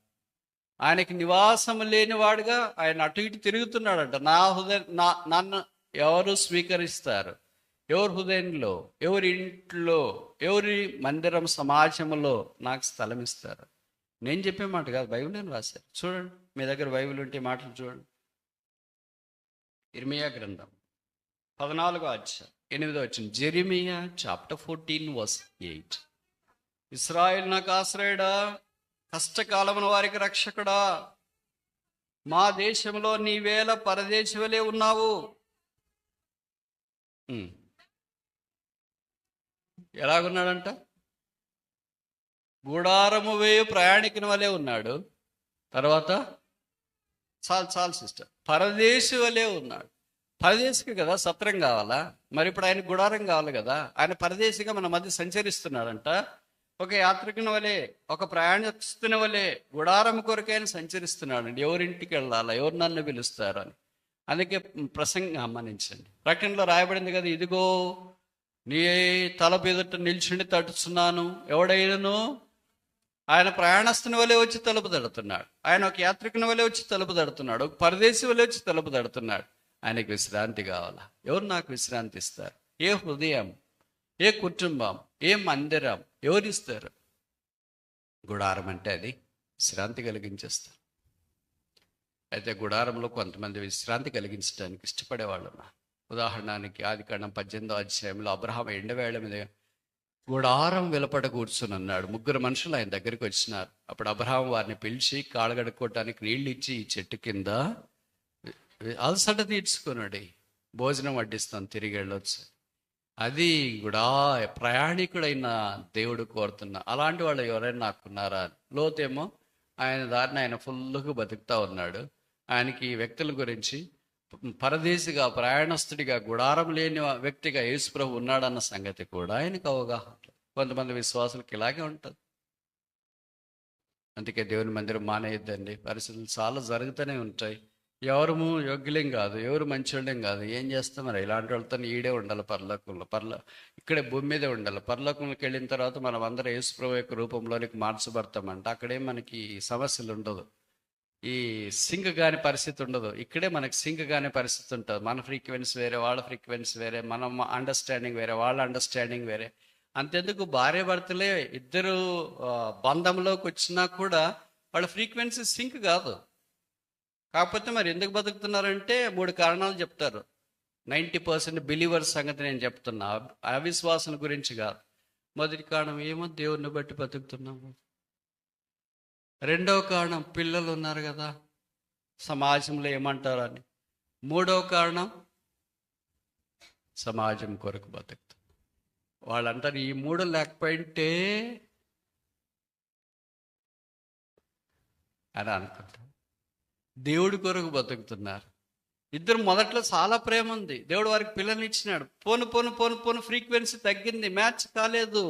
ఆయనకి నివాసం లేనివాడుగా ఆయన అటు ఇటు తిరుగుతున్నాడంట. నా హృదయం నన్ను ఎవరు స్వీకరిస్తారు? ఎవరి హృదయంలో, ఎవరి ఇంట్లో, ఎవరి మందిరం సమాజంలో నాకు స్థలం ఇస్తారు? నేను చెప్పే మాట కాదు, బైబిల్ నేను రాశాను. చూడండి, మీ దగ్గర బైబిల్ ఉంటే మాటలు చూడండి. ఇర్మియా గ్రంథం 14వ అధ్యాయం 8వ వచనం. Jeremiah chapter 14:8. ఇశ్రాయేలు నాకు ఆశ్రయుడా, కష్టకాలమున వారికి రక్షకుడా, మా దేశంలో నీవేళ పరదేశివలే ఉన్నావు. ఎలాగున్నాడంట? గుడారము వేయు ప్రయాణికుని వలె ఉన్నాడు. తర్వాత చాలు సిస్టర్, పరదేశి వలె ఉన్నాడు. పరదేశికి కదా సత్రం కావాలా, మరి ఇప్పుడు ఆయన గుడారం కావాలి కదా. ఆయన పరదేశిగా మన మధ్య సంచరిస్తున్నాడంట. ఒక యాత్రికుని వలె, ఒక ప్రయాణిస్తున్న వలె గుడారం కొరకైనా సంచరిస్తున్నాడండి. ఎవరింటికి వెళ్ళాలా, ఎవరు నన్ను పిలుస్తారు అని. అందుకే ప్రసంగం గమనించండి, ప్రకటనలో రాయబడింది కదా, ఇదిగో నీ తలపు ఎదుట నిల్చుండి తట్టుచున్నాను, ఎవడైనను ఆయన ప్రయాణస్తుని వలె వచ్చి తలుపు తడుతున్నాడు, ఆయన ఒక యాత్రికుని వలె వచ్చి తలుపు తడుతున్నాడు, ఒక పరదేశి వలె వచ్చి తలుపు తడుతున్నాడు. ఆయనకు విశ్రాంతి కావాలా? ఎవరు నాకు విశ్రాంతి ఇస్తారు? ఏ హృదయం, ఏ కుటుంబం, ఏ మందిరం ఎవరిస్తారు? గుడారం అంటే అది విశ్రాంతి కలిగించేస్తారు. అయితే గుడారంలో కొంతమంది విశ్రాంతి కలిగించడానికి ఇష్టపడేవాళ్ళు ఉన్నారు. ఉదాహరణకి ఆదికాండం 18వ అధ్యాయంలో అబ్రహాం ఎండవేళ్ల మీద గుడారం వెలుపట కూర్చుని అన్నాడు. 3 మనుషులు ఆయన దగ్గరికి వచ్చినారు. అప్పుడు అబ్రహాం వారిని పిలిచి కాళ్ళు కడుక్కోవటానికి నీళ్ళు ఇచ్చి ఈ చెట్టు కింద అలసట తీర్చుకున్నాడు. భోజనం వడ్డిస్తాను, తిరిగి వెళ్ళొచ్చు. అది కూడా ప్రయాణికుడైన దేవుడు కోరుతున్నా. అలాంటి వాళ్ళు ఎవరైనా నాకున్నారా? లోతేమో ఆయన దారిని ఆయన ఫుల్గా బతుకుతా ఉన్నాడు. ఆయనకి వ్యక్తుల గురించి, పరదేశిగా, ప్రయాణస్తుడిగా, గుడారం లేని వ్యక్తిగా యేసుప్రభు ఉన్నాడన్న సంగతి కూడా ఆయనకు అవగాహన. కొంతమంది విశ్వాసులకి ఇలాగే ఉంటుంది. అందుకే దేవుని మందిరం మానేయద్దండి. పరిస్థితులు చాలా జరుగుతూనే ఉంటాయి. ఎవరు యోగ్యులేం కాదు, ఎవరు మంచోళ్ళేం కాదు. ఏం చేస్తాం మరి? ఇలాంటి వాళ్ళతో ఈడే ఉండాలి పరలోకంలో. ఇక్కడే భూమి మీదే ఉండాలి. పరలోకంలోకి వెళ్ళిన తర్వాత మనం అందరం యేసుప్రభు యొక్క రూపంలోనికి మార్చబడతామంట. అక్కడే మనకి సమస్యలు ఉండదు, ఈ సింక్ కాని పరిస్థితి ఉండదు. ఇక్కడే మనకి సింక్ కాని పరిస్థితి ఉంటుంది. మన ఫ్రీక్వెన్సీ వేరే, వాళ్ళ ఫ్రీక్వెన్సీ వేరే, మనం అండర్స్టాండింగ్ వేరే, వాళ్ళ అండర్స్టాండింగ్ వేరే. అంతెందుకు, భార్య భర్తలే ఇద్దరు బంధంలోకి వచ్చినా కూడా వాళ్ళ ఫ్రీక్వెన్సీ సింక్ కాదు. కాకపోతే మరి ఎందుకు బతుకుతున్నారంటే 3 కారణాలు చెప్తారు. 90% బిలీవర్స్ సంగతి నేను చెప్తున్నా, అవిశ్వాసం గురించి కాదు. మొదటి కారణం ఏమో, దేవుడిని బట్టి బతుకుతున్నాము. రెండవ కారణం, పిల్లలు ఉన్నారు కదా, సమాజంలో ఏమంటారు అని. మూడవ కారణం, సమాజం కొరకు బతుకుతాం. వాళ్ళంటారు ఈ 3 లేకపోయింటే అని అనుకుంటారు. దేవుడి కొరకు బతుకుతున్నారు. ఇద్దరు మొదట్లో చాలా ప్రేమ ఉంది, దేవుడు వారికి పిల్లల్ని ఇచ్చినాడు. పోను ఫ్రీక్వెన్సీ తగ్గింది, మ్యాచ్ కాలేదు.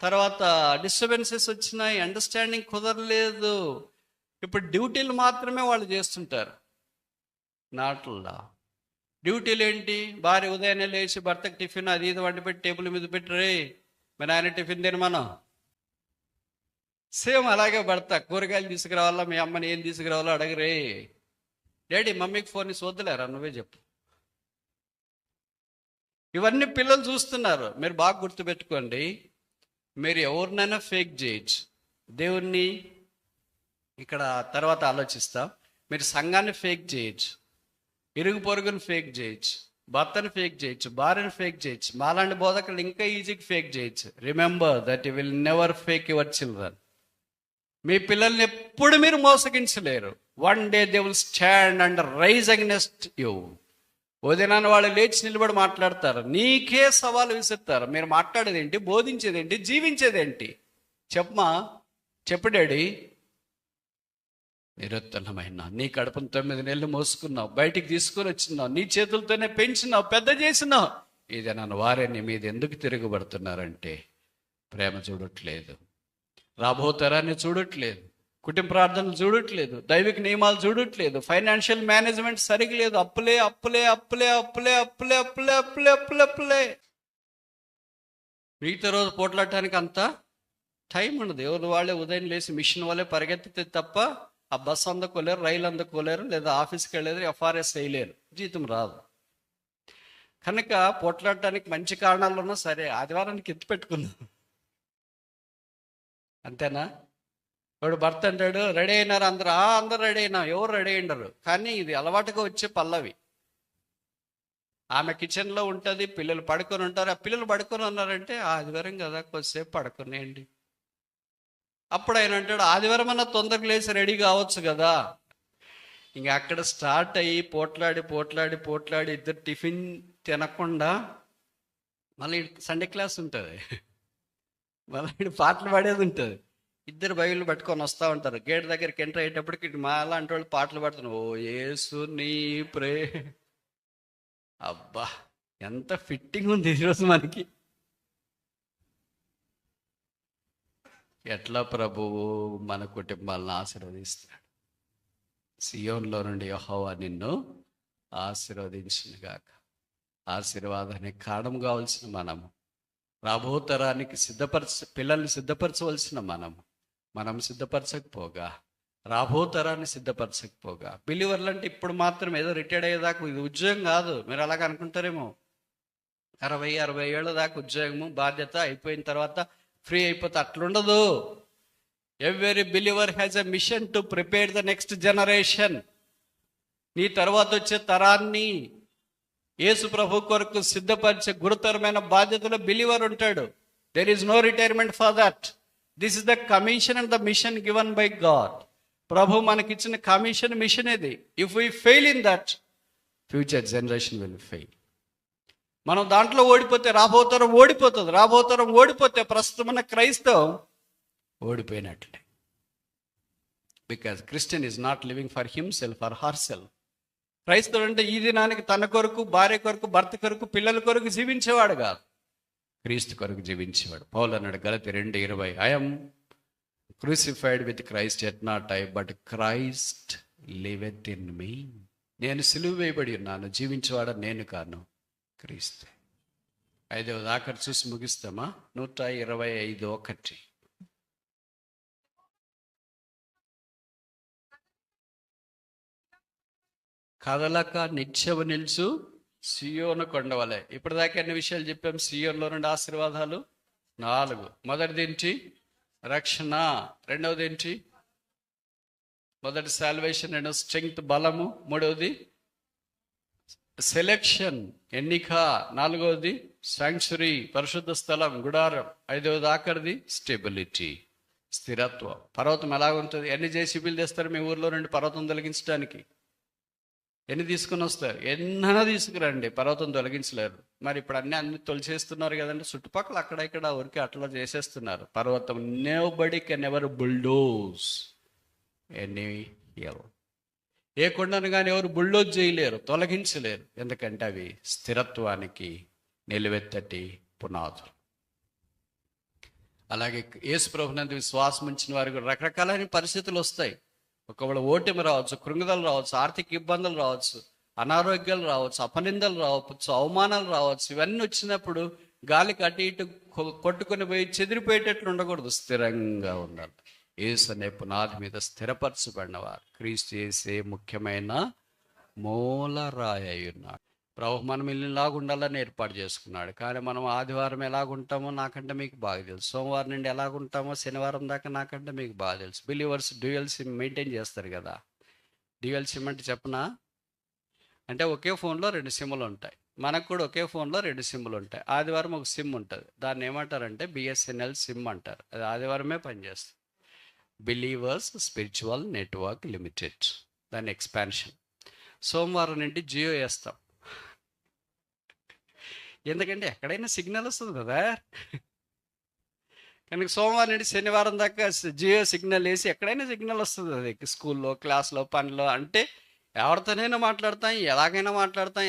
తర్వాత డిస్టర్బెన్సెస్ వచ్చినాయి, అండర్స్టాండింగ్ కుదరలేదు. ఇప్పుడు డ్యూటీలు మాత్రమే వాళ్ళు చేస్తుంటారు. నాట్లా డ్యూటీలు ఏంటి? భార్య ఉదయాన్నే లేచి భర్తకు టిఫిన్ అది ఇది వండి పెట్టి టేబుల్ మీద పెట్టి, రే మీ నాయన టిఫిన్ తినమను. సేమ్ అలాగే భర్త కూరగాయలు తీసుకురావాలా, మీ అమ్మని ఏం తీసుకురావాలో అడగరే. డాడీ మమ్మీకి ఫోన్ ఇచ్చి వద్దులేరా, నువ్వే చెప్పు. ఇవన్నీ పిల్లలు చూస్తున్నారు. మీరు బాగా గుర్తుపెట్టుకోండి, మీరు ఎవరినైనా ఫేక్ చేయొచ్చు, దేవుణ్ణి ఇక్కడ తర్వాత ఆలోచిస్తాం. మీరు సంఘాన్ని ఫేక్ చేయొచ్చు, ఇరుగు పొరుగును ఫేక్ చేయొచ్చు, భర్తను ఫేక్ చేయొచ్చు, భార్యను ఫేక్ చేయొచ్చు, మాలాంటి బోధకులు ఇంకా ఈజీగా ఫేక్ చేయొచ్చు. Remember that you will never fake your children. మీ పిల్లల్ని ఎప్పుడు మీరు మోసగించలేరు. One day they will stand and rise against you. ఉదయాన్ని వాళ్ళు లేచి నిలబడి మాట్లాడతారు, నీకే సవాలు విసురుతారు. మీరు మాట్లాడేది ఏంటి, బోధించేది ఏంటి, జీవించేది ఏంటి? చెప్పమా, చెప్పు డాడీ. నిరుత్తరమైన నీ కడుపును 9 నెలలు మోసుకున్నావు, బయటికి తీసుకొని వచ్చినావు, నీ చేతులతోనే పెంచినావు, పెద్ద చేసినావు. ఇది నన్ను వారే నీ మీద ఎందుకు తిరగబడుతున్నారంటే ప్రేమ చూడట్లేదు, రాబోతరాన్ని చూడట్లేదు, కుటుంబ ప్రార్థనలు చూడట్లేదు, దైవిక నియమాలు చూడట్లేదు, ఫైనాన్షియల్ మేనేజ్మెంట్ సరిగ్గా లేదు. అప్పులే అప్పులే అప్పులే అప్పులే అప్పులే అప్పులే అప్పులే అప్పులే అప్పులే. మిగతా రోజు పోట్లాడటానికి అంత టైం ఉండదు. ఎవరు వాళ్ళే ఉదయం లేచి మిషన్ వాళ్ళే పరిగెత్తితే తప్ప ఆ బస్సు అందుకోలేరు, రైలు అందుకోలేరు, లేదా ఆఫీస్కి వెళ్ళలేరు, ఎఫ్ఆర్ఎస్ వేయలేరు, జీతం రాదు. కనుక పోట్లాడటానికి మంచి కారణాలు ఉన్నా సరే ఆదివారానికి ఎత్తి పెట్టుకుందాం, అంతేనా? వాడు భర్త అంటాడు, రెడీ అయినారు అందరూ. అందరు రెడీ అయినా, ఎవరు రెడీ అయినారు? కానీ ఇది అలవాటుగా వచ్చే పల్లవి. ఆమె కిచెన్లో ఉంటుంది, పిల్లలు పడుకొని ఉంటారు. ఆ పిల్లలు పడుకొని ఉన్నారంటే ఆదివారం కదా, కొద్దిసేపు పడుకునేయండి. అప్పుడు ఆయన అంటాడు, ఆదివారం అన్న తొందరగా లేచి రెడీ కావచ్చు కదా. ఇంకా అక్కడ స్టార్ట్ అయ్యి పోట్లాడి పోట్లాడి పోట్లాడి ఇద్దరు టిఫిన్ తినకుండా మళ్ళీ సండే క్లాస్ ఉంటుంది, మళ్ళీ పాటలు పాడేది ఉంటుంది. ఇద్దరు బైబిల్ పట్టుకొని వస్తూ ఉంటారు. గేట్ దగ్గరికి ఎంటర్ అయ్యేటప్పటికి మా అలాంటి వాళ్ళు పాటలు పాడుతున్నారు, ఓ యేసు నీ ప్రే. అబ్బా, ఎంత ఫిట్టింగ్ ఉంది ఈరోజు మనకి. ఎట్లా ప్రభువు మన కుటుంబాలను ఆశీర్వదిస్తాడు. సియోన్లో నుండి యెహోవా నిన్ను ఆశీర్వదించునుగాక. ఆశీర్వాదానికి కారణం కావాల్సిన మనము, రాబోతరానికి పిల్లల్ని సిద్ధపరచవలసిన మనం సిద్ధపరచకపోగా, రాబోతరాన్ని సిద్ధపరచకపోగా, బిలీవర్లు అంటే ఇప్పుడు మాత్రం ఏదో రిటైర్డ్ అయ్యేదాకా ఇది ఉద్యోగం కాదు. మీరు అలాగ అనుకుంటారేమో. 60 ఏళ్ళ దాకా ఉద్యోగము బాధ్యత అయిపోయిన తర్వాత ఫ్రీ అయిపోతే అట్లుండదు. Every believer has a mission to prepare the next generation. నీ తర్వాత వచ్చే తరాన్ని యేసు ప్రభు కొరకు సిద్ధపరిచే గురుతరమైన బాధ్యతలో బిలీవర్ ఉంటాడు. There is no retirement for that. This is the commission and the mission given by God. ప్రభు మనకిచ్చిన కమిషన్, మిషన్ ఇది. If we fail in that, future generation will fail. మనం దాంట్లో ఓడిపోతే రాబోతరం ఓడిపోతుంది. రాబోతరం ఓడిపోతే ప్రస్తుతం ఉన్న క్రైస్తవం ఓడిపోయినట్లే. Because Christian is not living for himself or her self. క్రైస్తవుడు అంటే ఈ దినానికి తన కొరకు, భార్య కొరకు, భర్త కొరకు, పిల్లల కొరకు జీవించేవాడు కాదు, క్రీస్తు కొరకు జీవించేవాడు. పౌలు అన్నాడు గలతీ 2:20, I'm crucified with Christ, at not I but Christ liveth in me. నేను సిలువ వేయబడి ఉన్నాను, జీవించేవాడు నేను కాను, క్రీస్తు. 5వ దాకా చూసి ముగిస్తామా? 125:1. కదలక నిత్యము నిలుచు సియోను కొండవలే. ఇప్పటిదాకా ఎన్ని విషయాలు చెప్పాం? సియోన్లో నుండి ఆశీర్వాదాలు 4. మొదటిది ఏంటి? రక్షణ. రెండవది ఏంటి? మొదటి సాల్వేషన్, రెండవ స్ట్రెంగ్త్, బలము. మూడవది సెలెక్షన్, ఎన్నిక. 4వది శాంక్చురీ, పరిశుద్ధ స్థలం, గుడారం. 5వది ఆఖరిది స్టెబిలిటీ, స్థిరత్వం. పర్వతం ఎలాగుంటుంది? ఎన్ని జేసీబీలు తెస్తారు మీ ఊర్లో నుండి పర్వతం తొలగించడానికి? ఎన్ని తీసుకుని వస్తారు? ఎన్నైనా తీసుకురండి, పర్వతం తొలగించలేరు. మరి ఇప్పుడు అన్ని తొలిచేస్తున్నారు కదండి, చుట్టుపక్కల అక్కడ ఇక్కడ ఊరికి అట్లా చేసేస్తున్నారు పర్వతం. Nobody can ever bulldoze any hill. ఏ కొండను కానీ ఎవరు బుల్డోజ్ చేయలేరు, తొలగించలేరు. ఎందుకంటే అవి స్థిరత్వానికి నిలువెత్తటి పునాదులు. అలాగే యేసు ప్రభునందు విశ్వాసం ఉంచిన వారికి రకరకాలైన పరిస్థితులు వస్తాయి. ఒకవేళ ఓటమి రావచ్చు, కృంగుదలు రావచ్చు, ఆర్థిక ఇబ్బందులు రావచ్చు, అనారోగ్యాలు రావచ్చు, అపనిందలు రావచ్చు, అవమానాలు రావచ్చు. ఇవన్నీ వచ్చినప్పుడు గాలికి అటు ఇటు కొట్టుకొని పోయి చెదిరిపోయేటట్లు ఉండకూడదు, స్థిరంగా ఉండాలి. యేసు అనే పునాది మీద స్థిరపరచబడినవారు. క్రీస్తు యేసే ముఖ్యమైన మూలరాయి అయి ఉన్నాడు. ప్రభు మనం ఇల్లులాగా ఉండాలని ఏర్పాటు చేసుకున్నాడు. కానీ మనం ఆదివారం ఎలాగుంటామో నాకంటే మీకు బాగా తెలుసు. సోమవారం నుండి ఎలాగుంటామో శనివారం దాకా నాకంటే మీకు బాగా తెలుసు. బిలీవర్స్ డ్యూయల్ సిమ్ మెయింటైన్ చేస్తారు కదా. డ్యూయల్ సిమ్ అంటే చెప్పనా? అంటే ఒకే ఫోన్లో 2 సిమ్ములు ఉంటాయి. మనకు కూడా ఒకే ఫోన్లో 2 సిమ్ములు ఉంటాయి. ఆదివారం ఒక సిమ్ ఉంటుంది. దాన్ని ఏమంటారంటే బిఎస్ఎన్ఎల్ సిమ్ అంటారు. అది ఆదివారమే పనిచేస్తుంది. బిలీవర్స్ స్పిరిచువల్ నెట్వర్క్ లిమిటెడ్, దాని ఎక్స్పాన్షన్. సోమవారం నుండి జియో వేస్తాం. ఎందుకంటే ఎక్కడైనా సిగ్నల్ వస్తుంది కదా. కనుక సోమవారం నుండి శనివారం దాకా జియో సిగ్నల్ వేసి ఎక్కడైనా సిగ్నల్ వస్తుంది. అది స్కూల్లో, క్లాస్లో, పనిలో. అంటే ఎవరితోనైనా మాట్లాడతాం,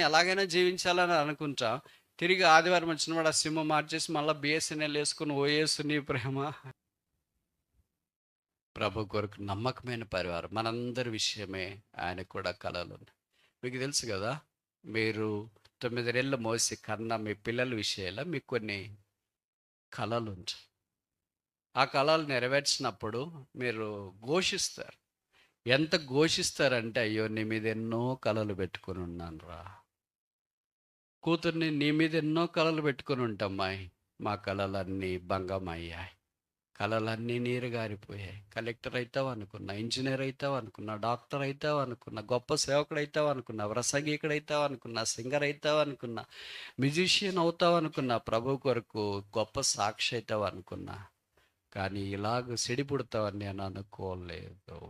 ఎలాగైనా జీవించాలని అనుకుంటాం. తిరిగి ఆదివారం వచ్చినప్పుడు ఆ సిమ్ మార్చేసి మళ్ళీ బిఎస్ఎన్ఎల్ వేసుకుని ఓఎస్ నీ ప్రేమ. ప్రభు కొరకు నమ్మకమైన పరివారం మనందరి విషయమే ఆయనకు కూడా కళలు ఉన్నాయి. మీకు తెలుసు కదా, మీరు 9 నెలలు మోసి కన్నా మీ పిల్లల విషయంలో మీకు కొన్ని కళలు ఉంటాయి. ఆ కళలు నెరవేర్చినప్పుడు మీరు ఘోషిస్తారు. ఎంత ఘోషిస్తారంటే, అయ్యో నీ మీద ఎన్నో కళలు పెట్టుకొని ఉన్నాను రా. కూతుర్ని నీ మీద ఎన్నో కళలు పెట్టుకొని ఉంటామ్మాయి, మా కళలన్నీ భంగమయ్యాయి, కళలన్నీ నీరు గారిపోయాయి. కలెక్టర్ అవుతావు అనుకున్నా, ఇంజనీర్ అవుతావు అనుకున్నా, డాక్టర్ అవుతావు అనుకున్నా, గొప్ప సేవకుడు అవుతావు అనుకున్నా, ప్రసంగికుడు అవుతావు అనుకున్నా, సింగర్ అవుతావు అనుకున్నా, మ్యూజిషియన్ అవుతావు అనుకున్నా, ప్రభు కొరకు గొప్ప సాక్షి అవుతావు అనుకున్నా. కానీ ఇలాగ సిడిపుడతావని నేను అనుకోలేదు.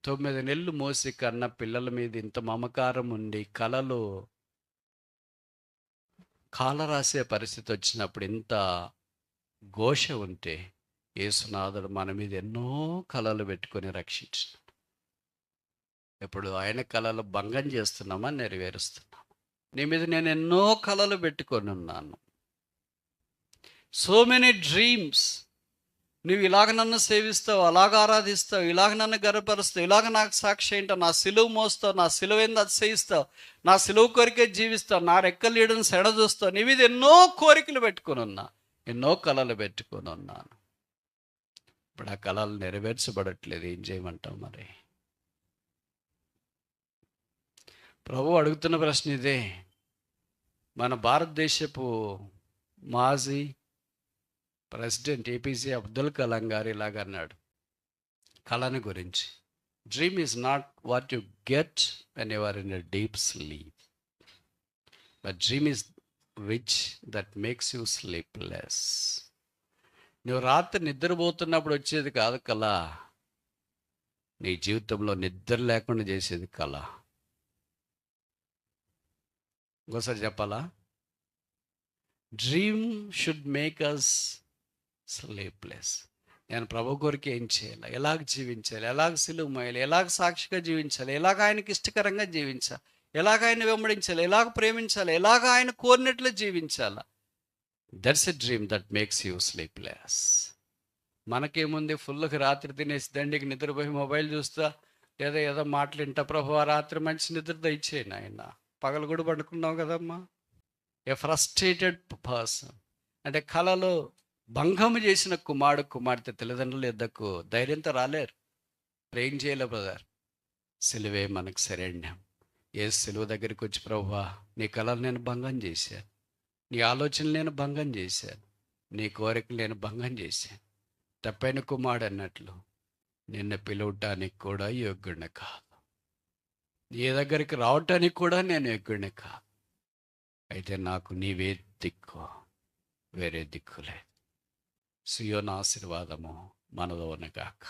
9 నెలలు మోసి కన్న పిల్లల మీద ఇంత మమకారం ఉండి కళలు కాలరాసే పరిస్థితి వచ్చినప్పుడు ఇంత ఘోష ఉంటే, యేసునాథుడు మన మీద ఎన్నో కళలు పెట్టుకొని రక్షించాడు. ఇప్పుడు ఆయన కళలు భంగం చేస్తున్నామా, నెరవేరుస్తున్నామా? నీ మీద నేను ఎన్నో కళలు పెట్టుకొని ఉన్నాను. So many dreams. నువ్వు ఇలాగ నన్ను సేవిస్తావు, అలాగ ఆరాధిస్తావు, ఇలాగ నన్ను గర్వపరుస్తావు, ఇలాగ నాకు సాక్షి ఏంటో, నా సిలువ మోస్తావు, నా సిలువ ఏంది అతిశయిస్తావు, నా సిలువ కోరికే జీవిస్తావు, నా రెక్కలు ఈడని సెడ చూస్తావు. నీ మీద ఎన్నో కోరికలు పెట్టుకొని ఉన్నా, ఎన్నో కళలు పెట్టుకొని ఉన్నాను. ఇప్పుడు ఆ కళలు నెరవేర్చబడట్లేదు. ఏం చేయమంటావు మరి? ప్రభు అడుగుతున్న ప్రశ్న ఇదే. మన భారతదేశపు మాజీ ప్రెసిడెంట్ ఏపీజే అబ్దుల్ కలాం గారు ఇలాగ అన్నాడు కళని గురించి. Dream is not what you get when you are in a deep sleep, but dream is which that makes you sleepless. నువ్వు రాత్రి నిద్రపోతున్నప్పుడు వచ్చేది కాదు కళ, నీ జీవితంలో నిద్ర లేకుండా చేసేది కళ. ఇంకోసారి చెప్పాలా? Dream should make us sleepless. నేను ప్రభు కొరకు ఏం చేయాలి, ఎలాగ జీవించాలి, ఎలాగ సిలువ మోయాలి, ఎలాగ సాక్షిగా జీవించాలి, ఎలాగ ఆయనకి ఇష్టకరంగా జీవించాలి, ఎలాగ ఆయన వెంబడించాలి, ఎలాగ ప్రేమించాలి, ఎలాగ ఆయన కోరినట్లు జీవించాలి. That's a dream that makes you sleepless. మనకేముంది, ఫుల్కి రాత్రి తినేసి దండికి నిద్రపోయి మొబైల్ చూస్తా లేదా ఏదో మాట్లాడింటా, ప్రభు ఆ రాత్రి మంచి నిద్ర దయచేయను ఆయన, పగలు కూడా పడుకున్నావు కదమ్మా. ఏ ఫ్రస్ట్రేటెడ్ పర్సన్. అంటే కళలో భంగము చేసిన కుమార్తె తల్లిదండ్రుల యొద్దకు ధైర్యంతో రాలేరు. ఏం చేయలే బ్రదర్, సిలువే మనకు శరణ్యం. ఏ సిలువ దగ్గరికి వచ్చి, ప్రభువా నీ కళలు నేను భంగం చేశాను, నీ ఆలోచనలు నేను భంగం చేశాను, నీ కోరికలు నేను భంగం చేశాను. తప్పైన కుమారుడు అన్నట్లు నిన్ను పిలవటానికి కూడా యోగ్యుడిని కాదు, నీ దగ్గరికి రావటానికి కూడా నేను యోగ్యుడిని కాదు. అయితే నాకు నీవే దిక్కు, వేరే దిక్కు లేదు. సియోను ఆశీర్వాదము మనదోనగాక.